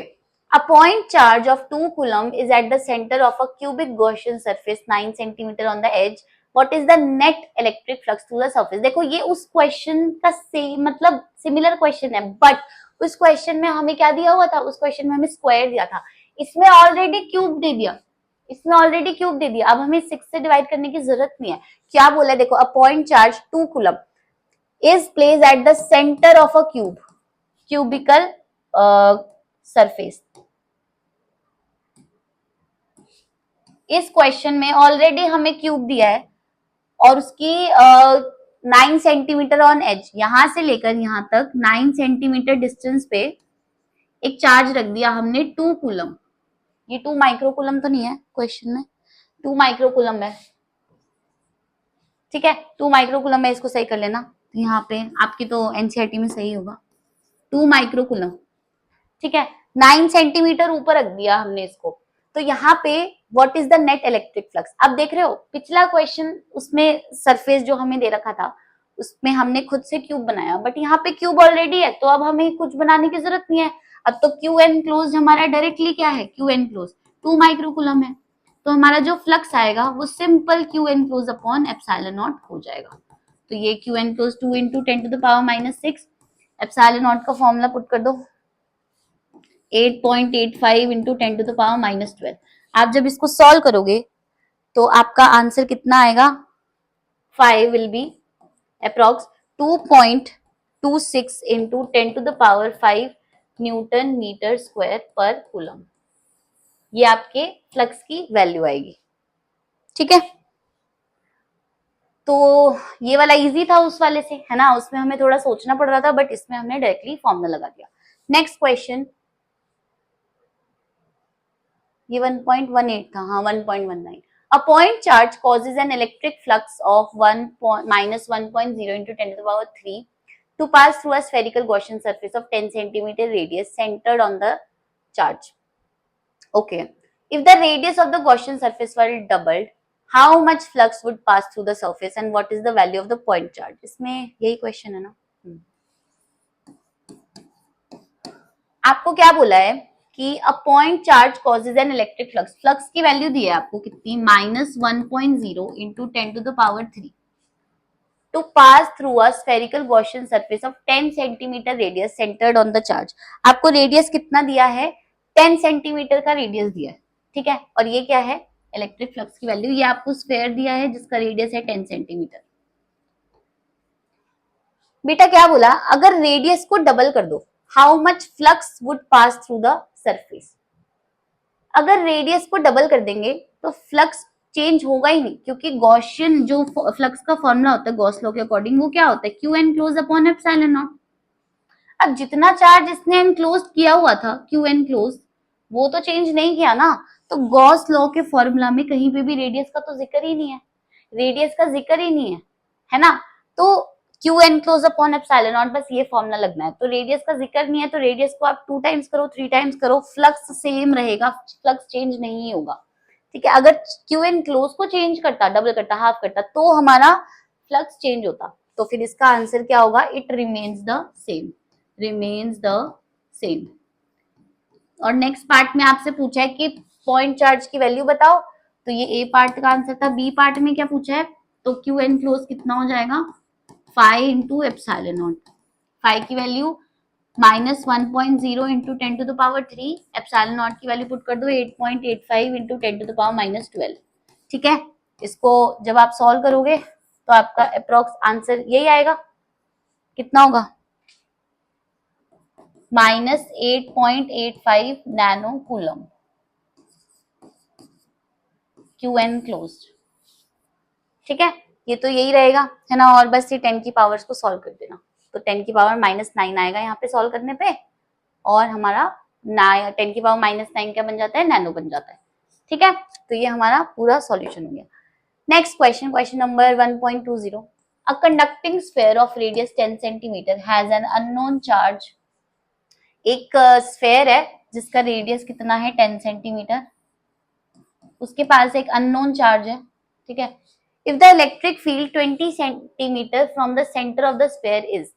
a point charge of 2 coulomb is at the center of a cubic Gaussian surface 9 centimeter on the edge. What is the net electric flux to the surface? देखो ये उस question का same मतलब similar question है, but उस question में हमें क्या दिया हुआ था? उस क्वेश्चन में हमें स्क्वायर दिया था, इसमें ऑलरेडी क्यूब दे दिया, इसमें ऑलरेडी क्यूब दे दिया। अब हमें 6 से डिवाइड करने की जरूरत नहीं है। क्या बोला है? देखो, a point charge 2 coulomb is place at the centre of a cube cubical surface. इस क्वेश्चन में ऑलरेडी हमें क्यूब दिया है और उसकी 9 सेंटीमीटर ऑन एज, यहां से लेकर यहां तक 9 सेंटीमीटर डिस्टेंस पे एक चार्ज रख दिया हमने 2 कूलम। ये 2 माइक्रोकूलम तो नहीं है क्वेश्चन में, 2 माइक्रोकूलम है। ठीक है, 2 माइक्रोकूलम है, इसको सही कर लेना। यहाँ पे आपकी तो एनसीईआरटी में सही होगा 2 माइक्रोकूलम। ठीक है, 9 सेंटीमीटर ऊपर रख दिया हमने इसको। तो यहाँ पे what is the net electric flux? अब देख रहे हो पिछला क्वेश्चन, उसमें सरफेस जो हमें दे रखा था उसमें हमने खुद से क्यूब बनाया, बट यहाँ पे क्यूब ऑलरेडी है तो अब हमें कुछ बनाने की जरूरत नहीं है। अब तो क्यू एन क्लोज हमारा डायरेक्टली क्या है? क्यू एन क्लोज 2 माइक्रोकूलम है, तो हमारा जो फ्लक्स आएगा वो simple Q enclose upon epsilon naught हो जाएगा। तो ये Q enclose 2 into 10 to the power minus 6, epsilon naught का फॉर्मूला पुट कर दो 8.85 into 10 to the power minus 12। आप जब इसको सॉल्व करोगे तो आपका आंसर कितना आएगा? 5 will be approx 2.26 into 10 to the power 5 newton metre square per coulomb. ये आपके फ्लक्स की वैल्यू आएगी। ठीक है, तो ये वाला इजी था उस वाले से, है ना, उसमें हमें थोड़ा सोचना पड़ रहा था, बट इसमें हमने डायरेक्टली फॉर्मूला लगा दिया। नेक्स्ट क्वेश्चन, ये 1.18 था, हाँ 1.19। A point charge causes an electric flux of minus 1.0 into 10 to the power 3 to pass through a spherical Gaussian surface of 10 centimeter radius centered on the charge. Okay, if the radius of the Gaussian surface were doubled, how much flux would pass through the surface and what is the value of the point charge? इसमें यही question है ना। आपको क्या बोला है कि a point charge causes an electric flux, flux की वैल्यू दी है आपको कितनी? -1.0 into 10 to the power 3 to pass through a spherical Gaussian surface of 10 centimeter radius centered on the charge। आपको रेडियस कितना दिया है, 10 सेंटीमीटर का रेडियस दिया है, ठीक है। और ये क्या है, इलेक्ट्रिक फ्लक्स की वैल्यू। ये आपको स्फेयर दिया है जिसका रेडियस है 10 सेंटीमीटर। बेटा क्या बोला, अगर रेडियस को डबल कर दो, how much flux would pass through the surface. अगर रेडियस को डबल कर देंगे तो फ्लक्स चेंज होगा ही नहीं, क्योंकि गॉसियन जो फ्लक्स का फॉर्मूला होता है गॉस लॉ के अकॉर्डिंग, वो क्या होता है, Q enclose upon epsilon naught. अब जितना चार्ज इसने एनक्लोज किया हुआ था, क्यू एनक्लोज, वो तो चेंज नहीं किया ना। तो गॉस लॉ के फॉर्मूला में कहीं पे भी रेडियस का तो जिक्र ही नहीं है, रेडियस का जिक्र ही नहीं है ना। तो Q enclose upon epsilon not, बस ये फॉर्मूला लगना है। तो रेडियस का जिक्र नहीं है, तो रेडियस को आप 2 टाइम्स करो, 3 टाइम्स करो, फ्लक्स सेम रहेगा, फ्लक्स चेंज नहीं होगा, ठीक है। अगर क्यू एनक्लोज को चेंज करता, डबल करता, हाफ करता, तो हमारा फ्लक्स चेंज होता। तो फिर इसका आंसर क्या होगा, it remains the same, remains the same. और नेक्स्ट पार्ट में आपसे पूछा है कि पॉइंट चार्ज की वैल्यू बताओ, तो ये ए पार्ट का आंसर था। बी पार्ट में क्या पूछा है, तो क्यू एनक्लोज कितना हो जाएगा, 5 इंटू एप्सिलॉन नॉट। 5 की वैल्यू -1.0 इंटू 10⁻3, एप्सिलॉन नॉट की वैल्यू पुट कर दो 8.85 इंटू 10⁻12, ठीक है। इसको जब आप सॉल्व करोगे तो आपका अप्रोक्स आंसर यही आएगा, कितना होगा, -8.85 नैनो कूलम क्यू एनक्लोज्ड, ठीक है। ये तो यही रहेगा, है ना। और बस ये 10 की पावर्स को सॉल्व कर देना, तो 10 की पावर -9 आएगा यहाँ पे सॉल्व करने पे, और हमारा 10 की पावर -9 क्या बन जाता है, नैनो बन जाता है, ठीक है। तो ये हमारा पूरा सॉल्यूशन हो गया। Next question, question number 1.20। A conducting sphere of radius 10 centimetre has an unknown charge. एक स्फीयर है जिसका रेडियस कितना है, 10 सेंटीमीटर, उसके पास एक अननोन चार्ज है, ठीक है। If the electric field 20 centimetre from the center of the sphere is,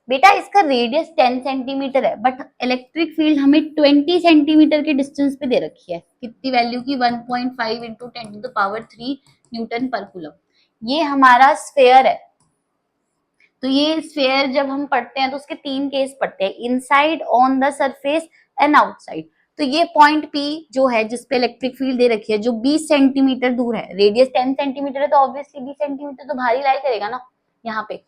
बेटा इसका रेडियस 10 सेंटीमीटर है, बट इलेक्ट्रिक फील्ड हमें 20 सेंटीमीटर के डिस्टेंस पे दे रखी है, कितनी वैल्यू की, 1.5 इंटू 10⁻3 न्यूटन पर कूलम। ये हमारा स्फेयर है। तो ये स्फेयर जब हम पढ़ते हैं तो उसके 3 केस पढ़ते हैं, inside, on the surface and outside. तो ये पॉइंट पी जो है जिसपे इलेक्ट्रिक फील्ड दे रखी है, जो 20 सेंटीमीटर दूर है, रेडियस 10 सेंटीमीटर है, तो ऑब्वियसली 20 सेंटीमीटर तो भारी लाई करेगा ना यहाँ पे।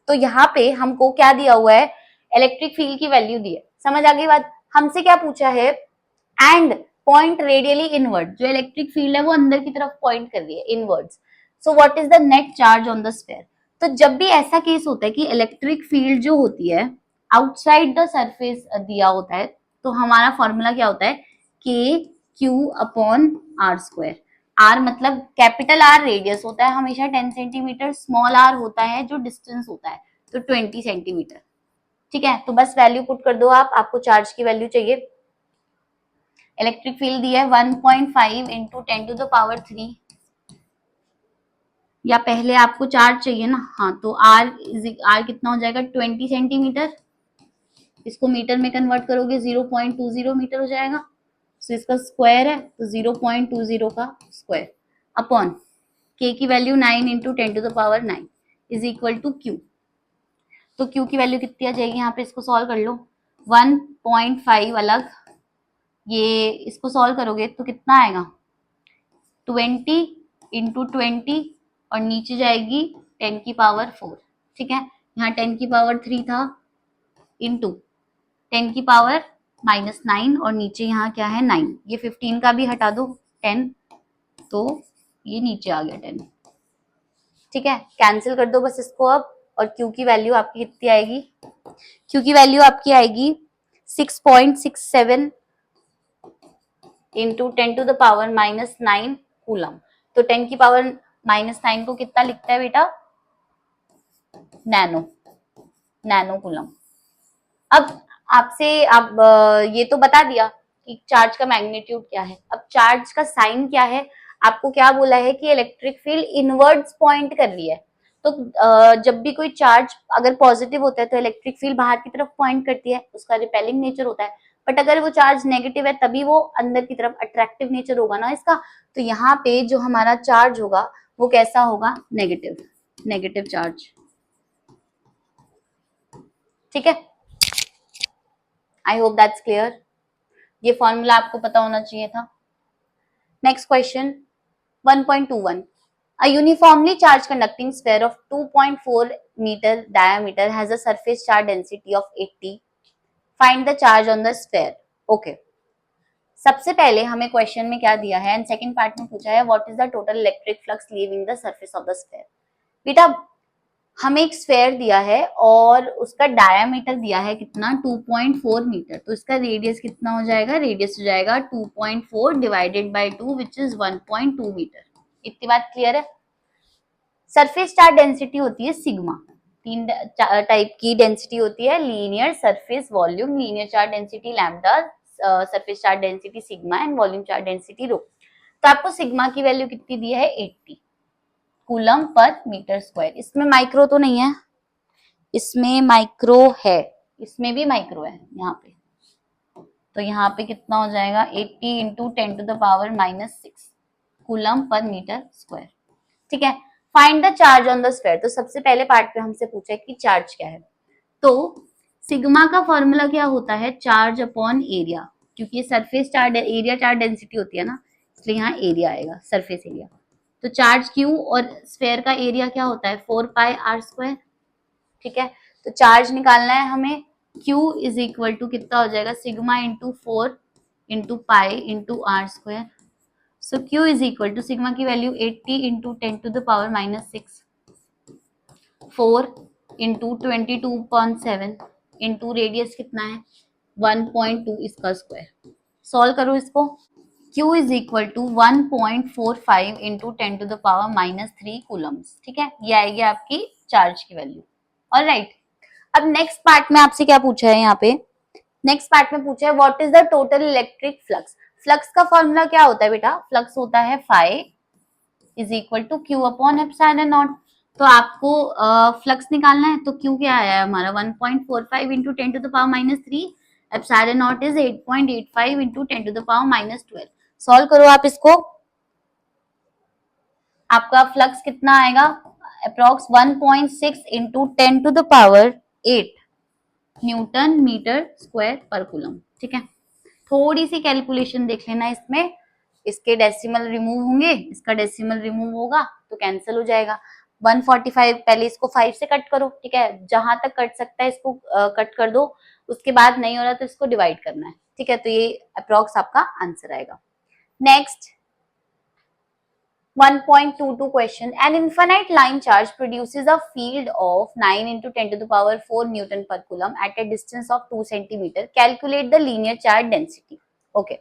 तो यहाँ पे हमको क्या दिया हुआ है, इलेक्ट्रिक फील्ड की वैल्यू दी है, समझ आ गई बात। हमसे क्या पूछा है, एंड पॉइंट रेडियली इनवर्ड, जो इलेक्ट्रिक फील्ड है वो अंदर की तरफ पॉइंट कर रही है, inwards. So what is the net charge on the sphere. तो जब भी ऐसा केस होता है कि इलेक्ट्रिक फील्ड जो होती है आउटसाइड द सरफेस दिया होता है, तो हमारा फॉर्मूला क्या होता है, k Q upon R square. R मतलब कैपिटल आर रेडियस होता है हमेशा 10 सेंटीमीटर, स्मॉल आर होता है जो डिस्टेंस होता है, तो 20 सेंटीमीटर, ठीक है। तो बस वैल्यू पुट कर दो आप, आपको चार्ज की वैल्यू चाहिए। इलेक्ट्रिक फील्ड दिया है 1.5 इंटू 10⁻3, या पहले आपको चार्ज चाहिए ना, हाँ, तो आर कितना हो जाएगा, 20 सेंटीमीटर। इसको मीटर में कन्वर्ट करोगे 0.20 मीटर हो जाएगा। तो इसका स्क्वायर है तो 0.20 का स्क्वायर अपॉन के की value 9 into 10⁻9 is equal to Q. तो क्यू की वैल्यू कितनी आ जाएगी यहाँ पे, इसको सॉल्व कर लो, 1.5 अलग, ये इसको सॉल्व करोगे तो कितना आएगा, 20 इंटू 20 और नीचे जाएगी 10 की पावर 4, ठीक है। यहाँ 10 की पावर 3 था इंटू 10 की पावर -9 और नीचे यहाँ क्या है 9, ये 15 का भी हटा दो 10, तो ये नीचे आ गया 10, ठीक है। कैंसिल कर दो बस इसको अब, और क्यू की वैल्यू आपकी कितनी आएगी, क्यू की वैल्यू आपकी आएगी 6.67 इंटू 10⁻⁻9 कूलम। तो 10 की पावर -9 को कितना लिखता है बेटा, नैनो कूलम। अब आपसे अब ये तो बता दिया कि चार्ज का मैग्नीट्यूड क्या है, अब चार्ज का साइन क्या है। आपको क्या बोला है कि इलेक्ट्रिक फील्ड इनवर्ड्स पॉइंट कर रही है, तो जब भी कोई चार्ज अगर पॉजिटिव होता है तो इलेक्ट्रिक फील्ड बाहर की तरफ पॉइंट करती है, उसका रिपेलिंग नेचर होता है। बट अगर वो चार्ज नेगेटिव है तभी वो अंदर की तरफ अट्रैक्टिव नेचर होगा ना इसका। तो यहाँ पे जो हमारा चार्ज होगा वो कैसा होगा, नेगेटिव, नेगेटिव चार्ज। ठीक है, आई होप दैट्स क्लियर। ये फॉर्मूला आपको पता होना चाहिए था। Next question 1.21, a uniformly charged conducting sphere of 2.4 meter diameter has a surface charge density of 80, find the charge on the sphere। okay, सबसे पहले हमें क्वेश्चन में क्या दिया है, एंड सेकंड पार्ट में पूछा है what is the total electric flux leaving the surface of the sphere. बेटा हमें एक स्फीयर दिया है और उसका डायामीटर दिया है कितना, 2.4 मीटर, तो इसका रेडियस कितना हो जाएगा, रेडियस हो जाएगा 2.4 divided by 2 which is 1.2 metre. इतनी बात क्लियर है। सरफेस चार्ज डेंसिटी होती है सिग्मा, तीन टाइप की डेंसिटी होती है, linear, surface, volume. Linear charge density lambda, surface charge density sigma and volume charge density rho. तो आपको सिग्मा की वैल्यू कितनी दी है, 80 कूलम पर मीटर स्क्वायर। इसमें माइक्रो तो नहीं है, इसमें माइक्रो है, इसमें भी माइक्रो है यहाँ पे, तो यहाँ पे कितना हो जाएगा 80 into 10 to the power -6 coulomb per metre square. ठीक है, find the charge on the sphere. तो सबसे पहले पार्ट पे हमसे पूछा है कि चार्ज क्या है, तो सिग्मा का फॉर्मूला क्या होता है, चार्ज अपॉन एरिया, क्योंकि surface charge area charge density होती है ना, इसलिए यहाँ एरिया आएगा, सरफेस एरिया। तो चार्ज क्यू और स्फीयर का एरिया क्या होता है, 4πr²। ठीक है, तो चार्ज निकालना है हमें, Q इज इक्वल टू कितना हो जाएगा, sigma into 4 into pi into r²। So Q is equal to sigma की value 80 into 10 to the power -6, 4 into 22.7 into radius कितना है 1.2, इसका स्क्वायर। सॉल्व करो इसको, Q is equal to 1.45 into 10 to the power -3 coulombs. ठीक है, ये आएगी आपकी चार्ज की वैल्यू। ऑलराइट, अब नेक्स्ट पार्ट में आपसे क्या पूछा है, यहाँ पे नेक्स्ट पार्ट में पूछा है what is the total electric flux. Flux का फॉर्मूला क्या होता है बेटा, फ्लक्स होता है phi is equal to Q upon epsilon naught. तो आपको फ्लक्स निकालना है, तो क्यू क्या आया है हमारा 1.45 into 10 to the power -3, epsilon naught is 8.85 into 10 to the power -12। Solve करो आप इसको, आपका फ्लक्स कितना आएगा, approx 1.6 into 10 to the power 8 newton metre square per coulomb. ठीक है, थोड़ी सी कैलकुलेशन देख लेना इसमें, इसके डेसिमल रिमूव होंगे, इसका डेसिमल रिमूव होगा तो कैंसिल हो जाएगा। 145 पहले इसको 5 से कट करो। ठीक है, जहां तक कट सकता है इसको कट कर दो, उसके बाद नहीं हो रहा तो इसको डिवाइड करना है। ठीक है, तो ये अप्रोक्स आपका आंसर आएगा। Next 1.22 question, an infinite line charge produces a field of 9 into 10 to the power 4 Newton per coulomb at a distance of 2 centimeter. Calculate the linear charge density. Okay,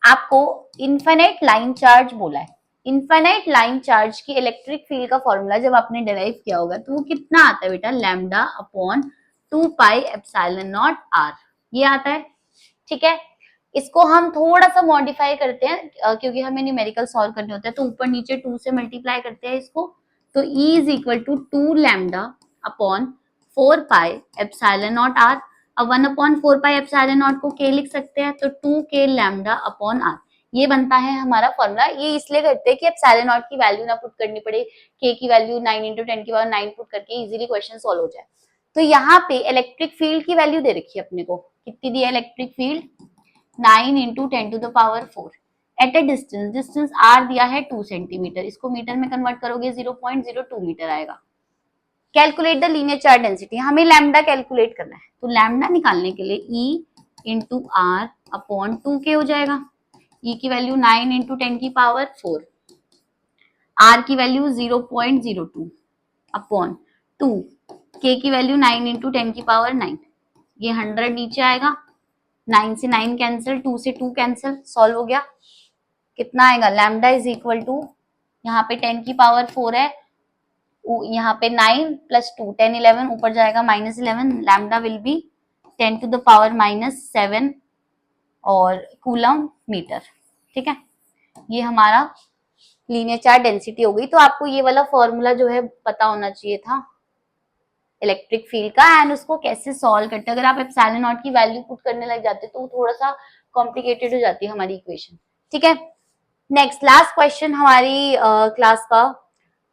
आपको infinite line charge बोला है। Infinite line charge की electric field का formula जब आपने derive किया होगा तो वो कितना आता है बेटा, lambda upon 2 pi epsilon naught R, ये आता है। ठीक है, इसको हम थोड़ा सा मॉडिफाई करते हैं क्योंकि हमें न्यूमेरिकल सॉल्व करने होते हैं, तो ऊपर नीचे 2 से मल्टीप्लाई करते हैं इसको, तो E is equal to 2 lambda upon 4 pi epsilon naught R. अब 1/4 पाई एप्सिलॉन नॉट को K लिख सकते हैं, तो 2K लैम्डा अपॉन आर, ये बनता है हमारा फॉर्मूला। ये इसलिए करते हैं कि एप्सिलॉन नॉट की वैल्यू ना पुट करनी पड़े, K की वैल्यू 9 इंटू 10 की पावर 9 पुट करके इजीली क्वेश्चन सॉल्व हो जाए। तो यहाँ पे इलेक्ट्रिक फील्ड की वैल्यू दे रखी है अपने को, कितनी दी है electric field, 9 into 10 to the power 4 at a distance, distance R दिया है 2 सेंटीमीटर, इसको मीटर में कन्वर्ट करोगे 0.02 मीटर आएगा। Calculate the linear charge density, हमें लैम्डा कैलकुलेट करना है, तो लैम्डा निकालने के लिए E into are upon 2K हो जाएगा। E की वैल्यू 9 इंटू 10 की पावर 4, R की वैल्यू 0.02 अपॉन 2, K की वैल्यू 9 इंटू 10 की पावर 9, ये 100 नीचे आएगा, 9 से 9 कैंसिल, 2 से 2 कैंसिल, सॉल्व हो गया। कितना आएगा, लैम्डा इज इक्वल टू, यहाँ पे 10 की पावर 4 है, यहाँ पे 9 प्लस 2 10 11 ऊपर जाएगा -11, lambda will be 10 to the power -7 और कूलम मीटर। ठीक है, ये हमारा लीनियर चार्ज डेंसिटी हो गई। तो आपको ये वाला फॉर्मूला जो है पता होना चाहिए था इलेक्ट्रिक फील्ड का, एंड उसको कैसे सॉल्व करते हैं। अगर आप एप्सिलॉन नॉट की वैल्यू पुट करने लग जाते तो थोड़ा सा कॉम्प्लिकेटेड हो जाती है हमारी इक्वेशन। ठीक है, नेक्स्ट लास्ट क्वेश्चन हमारी क्लास का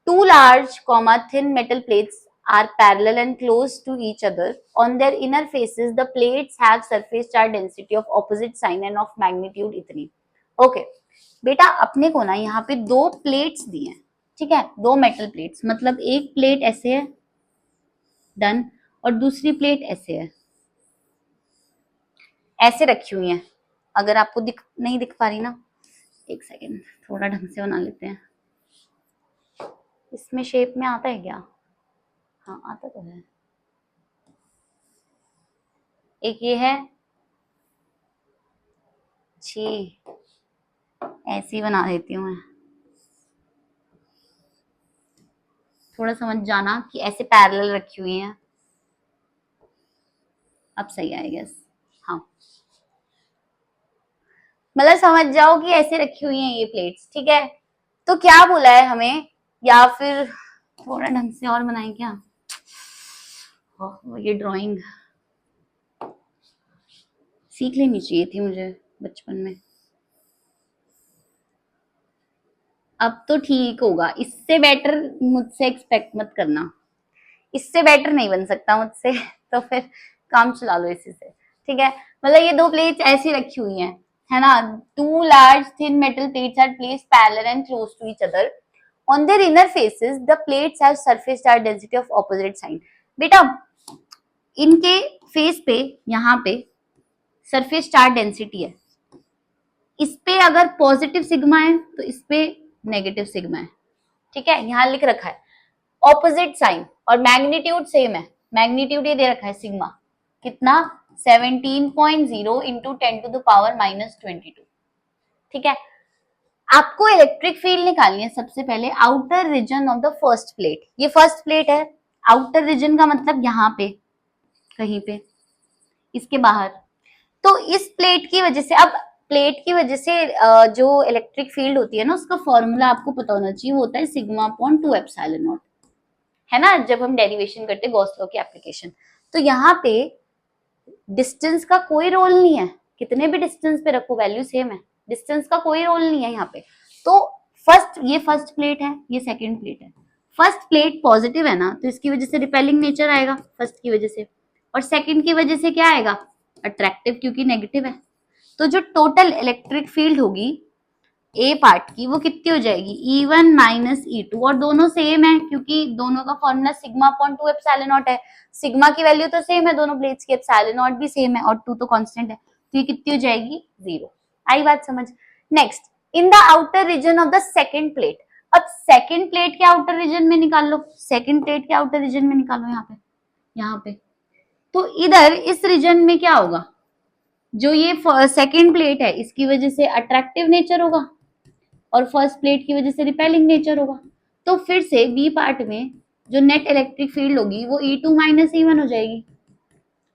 two large comma thin metal plates are parallel and close to each other. On their inner faces, the plates have surface charge density of opposite sign and of magnitude इतनी. Okay. बेटा अपने को ना यहाँ पे दो plates दी हैं, ठीक है, दो मेटल प्लेट्स, मतलब एक प्लेट ऐसे है, डन, और दूसरी प्लेट ऐसे है, ऐसे रखी हुई है. अगर आपको नहीं दिख पा रही ना, एक सेकेंड, थोड़ा ढंग से बना लेते हैं. इसमें शेप में आता है क्या? हाँ आता तो है. एक ये है, छी, ऐसे ही बना देती हूँ मैं. थोड़ा समझ जाना कि ऐसे पैरेलल रखी हुई है. अब सही आई गेस. हाँ, मतलब समझ जाओ कि ऐसे रखी हुई हैं ये प्लेट्स, ठीक है. तो क्या बोला है हमें, या फिर थोड़ा ढंग से और बनाए क्या? ये ड्राइंग सीख लेनी चाहिए थी मुझे बचपन में. अब तो ठीक होगा, इससे बेटर मुझसे एक्सपेक्ट मत करना, इससे बेटर नहीं बन सकता मुझसे. तो फिर काम चला लो इसी से, ठीक है. मतलब ये दो प्लेट्स ऐसी रखी हुई हैं, है ना. Two large thin metal plates are placed parallel and close to each other. On their inner faces the plates have surface charge density of opposite sign. बेटा इनके फेस पे, यहाँ पे सरफेस चार्ज डेंसिटी है. इस पे अगर पॉजिटिव सिग्मा है तो इस पे नेगेटिव सिग्मा है, ठीक है. यहाँ लिख रखा है ऑपोजिट साइन, और मैग्नीट्यूड सेम है. मैग्नीट्यूड ये दे रखा है सिग्मा कितना, 17.0 इंटू 10 टू द पावर -22, ठीक है. आपको इलेक्ट्रिक फील्ड निकालनी है सबसे पहले outer region of the first plate. ये फर्स्ट प्लेट है, आउटर रीजन का मतलब यहाँ पे कहीं पे, इसके बाहर. तो इस प्लेट की वजह से, अब प्लेट की वजह से जो इलेक्ट्रिक फील्ड होती है ना, उसका फॉर्मूला आपको पता होना चाहिए, वो होता है सिग्मा अपॉन 2 एप्सिलॉन नॉट, है ना, जब हम डेरिवेशन करते हैं गॉस लॉ की एप्लीकेशन. तो यहाँ पे डिस्टेंस का कोई रोल नहीं है, कितने भी डिस्टेंस पे रखो वैल्यू सेम है, डिस्टेंस का कोई रोल नहीं है यहाँ पे. तो ये फर्स्ट प्लेट है, ये सेकंड प्लेट है. फर्स्ट प्लेट पॉजिटिव है ना, तो इसकी वजह से रिपेलिंग नेचर आएगा फर्स्ट की वजह से, और सेकंड की वजह से क्या आएगा, अट्रैक्टिव, क्योंकि नेगेटिव है. तो जो टोटल इलेक्ट्रिक फील्ड होगी ए पार्ट की, वो कितनी हो जाएगी, E1 माइनस E2, और दोनों सेम है क्योंकि दोनों का formula sigma upon 2 epsilon not है. सिग्मा की वैल्यू तो सेम है दोनों प्लेट्स की, एप्सिलॉन नॉट भी सेम है, और 2 तो कांस्टेंट है. तो ये कितनी हो जाएगी, 0. आई बात समझ. Next, in the outer region of the second plate. अब सेकंड प्लेट के आउटर रीजन में निकाल लो, सेकंड प्लेट के आउटर रीजन में निकालो, यहाँ पे. तो इधर इस रीजन में क्या होगा, जो ये सेकंड प्लेट है इसकी वजह से अट्रैक्टिव नेचर होगा, और फर्स्ट प्लेट की वजह से रिपेलिंग नेचर होगा. तो फिर से बी पार्ट में जो नेट इलेक्ट्रिक फील्ड होगी वो E2 माइनस E1 हो जाएगी,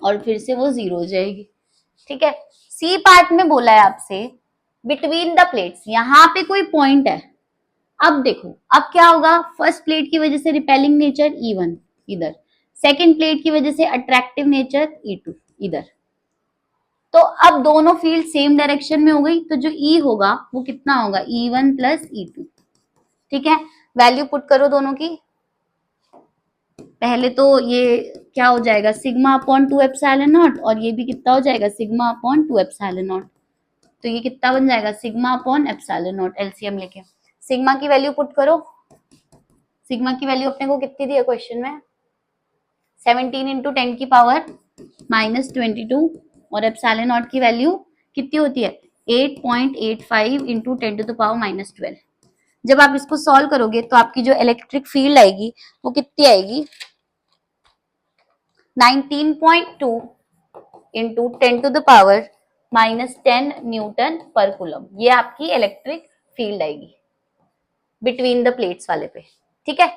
और फिर से वो 0 हो जाएगी, ठीक है. सी पार्ट में बोला है आपसे बिटवीन द प्लेट्स, यहाँ पे कोई पॉइंट है. अब देखो अब क्या होगा, फर्स्ट प्लेट की वजह से रिपेलिंग नेचर E1 इधर, सेकेंड प्लेट की वजह से अट्रैक्टिव नेचर E2 इधर. तो अब दोनों फील्ड सेम डायरेक्शन में हो गई, तो जो E होगा वो कितना होगा, E1 प्लस E2, ठीक है. वैल्यू पुट करो दोनों की. पहले तो ये क्या हो जाएगा, सिग्मा अपॉन 2 एप्सिलॉन नॉट, और ये भी कितना हो जाएगा, सिग्मा अपॉन 2 एप्सिलॉन नॉट. तो ये कितना बन जाएगा, sigma upon epsilon not. LCM लेके सिग्मा की वैल्यू पुट करो. सिग्मा की वैल्यू अपने को कितनी दी है क्वेश्चन में, 17 इंटू 10 की पावर -22, और एप्सिलॉन नॉट की वैल्यू कितनी होती है, 8.85 इंटू 10 टू द पावर -12. जब आप इसको सॉल्व करोगे तो आपकी जो इलेक्ट्रिक फील्ड आएगी वो कितनी आएगी, 19.2 into 10 to the power -10 newton पर कूलम. ये आपकी इलेक्ट्रिक फील्ड आएगी बिटवीन द प्लेट्स वाले पे, ठीक है.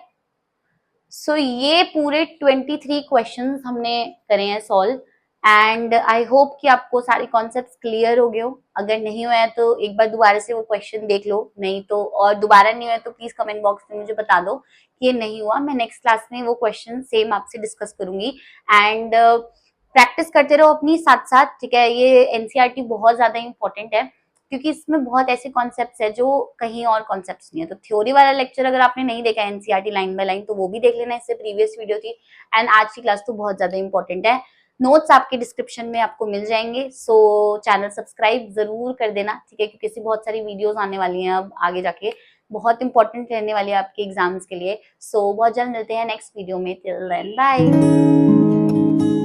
सो ये पूरे 23 क्वेश्चंस हमने करे हैं सॉल्व, एंड आई होप कि आपको सारे कॉन्सेप्ट्स क्लियर हो गए हो. अगर नहीं हुआ है तो एक बार दोबारा से वो क्वेश्चन देख लो, नहीं तो, और दोबारा नहीं हुआ तो प्लीज कमेंट बॉक्स में मुझे बता दो कि ये नहीं हुआ. मैं नेक्स्ट क्लास में वो क्वेश्चन सेम आपसे डिस्कस करूंगी, एंड प्रैक्टिस करते रहो अपनी साथ साथ, ठीक है. ये एनसीईआरटी बहुत ज्यादा इंपॉर्टेंट है, क्योंकि इसमें बहुत ऐसे कॉन्सेप्ट्स है जो कहीं और कॉन्सेप्ट्स नहीं है। तो थ्योरी वाला लेक्चर अगर आपने नहीं देखा एनसीईआरटी लाइन बाय लाइन, तो वो भी देख लेना, इससे प्रीवियस वीडियो थी। एंड आज की क्लास तो बहुत ज्यादा इंपॉर्टेंट है। नोट्स आपके डिस्क्रिप्शन में आपको मिल जाएंगे, सो चैनल सब्सक्राइब जरूर कर देना, ठीक है, क्योंकि ऐसी बहुत सारी वीडियोस आने वाली हैं अब आगे जाके, बहुत इंपॉर्टेंट रहने वाली है आपके एग्जाम्स के लिए। सो बहुत जल्द मिलते हैं नेक्स्ट वीडियो में। Till then bye.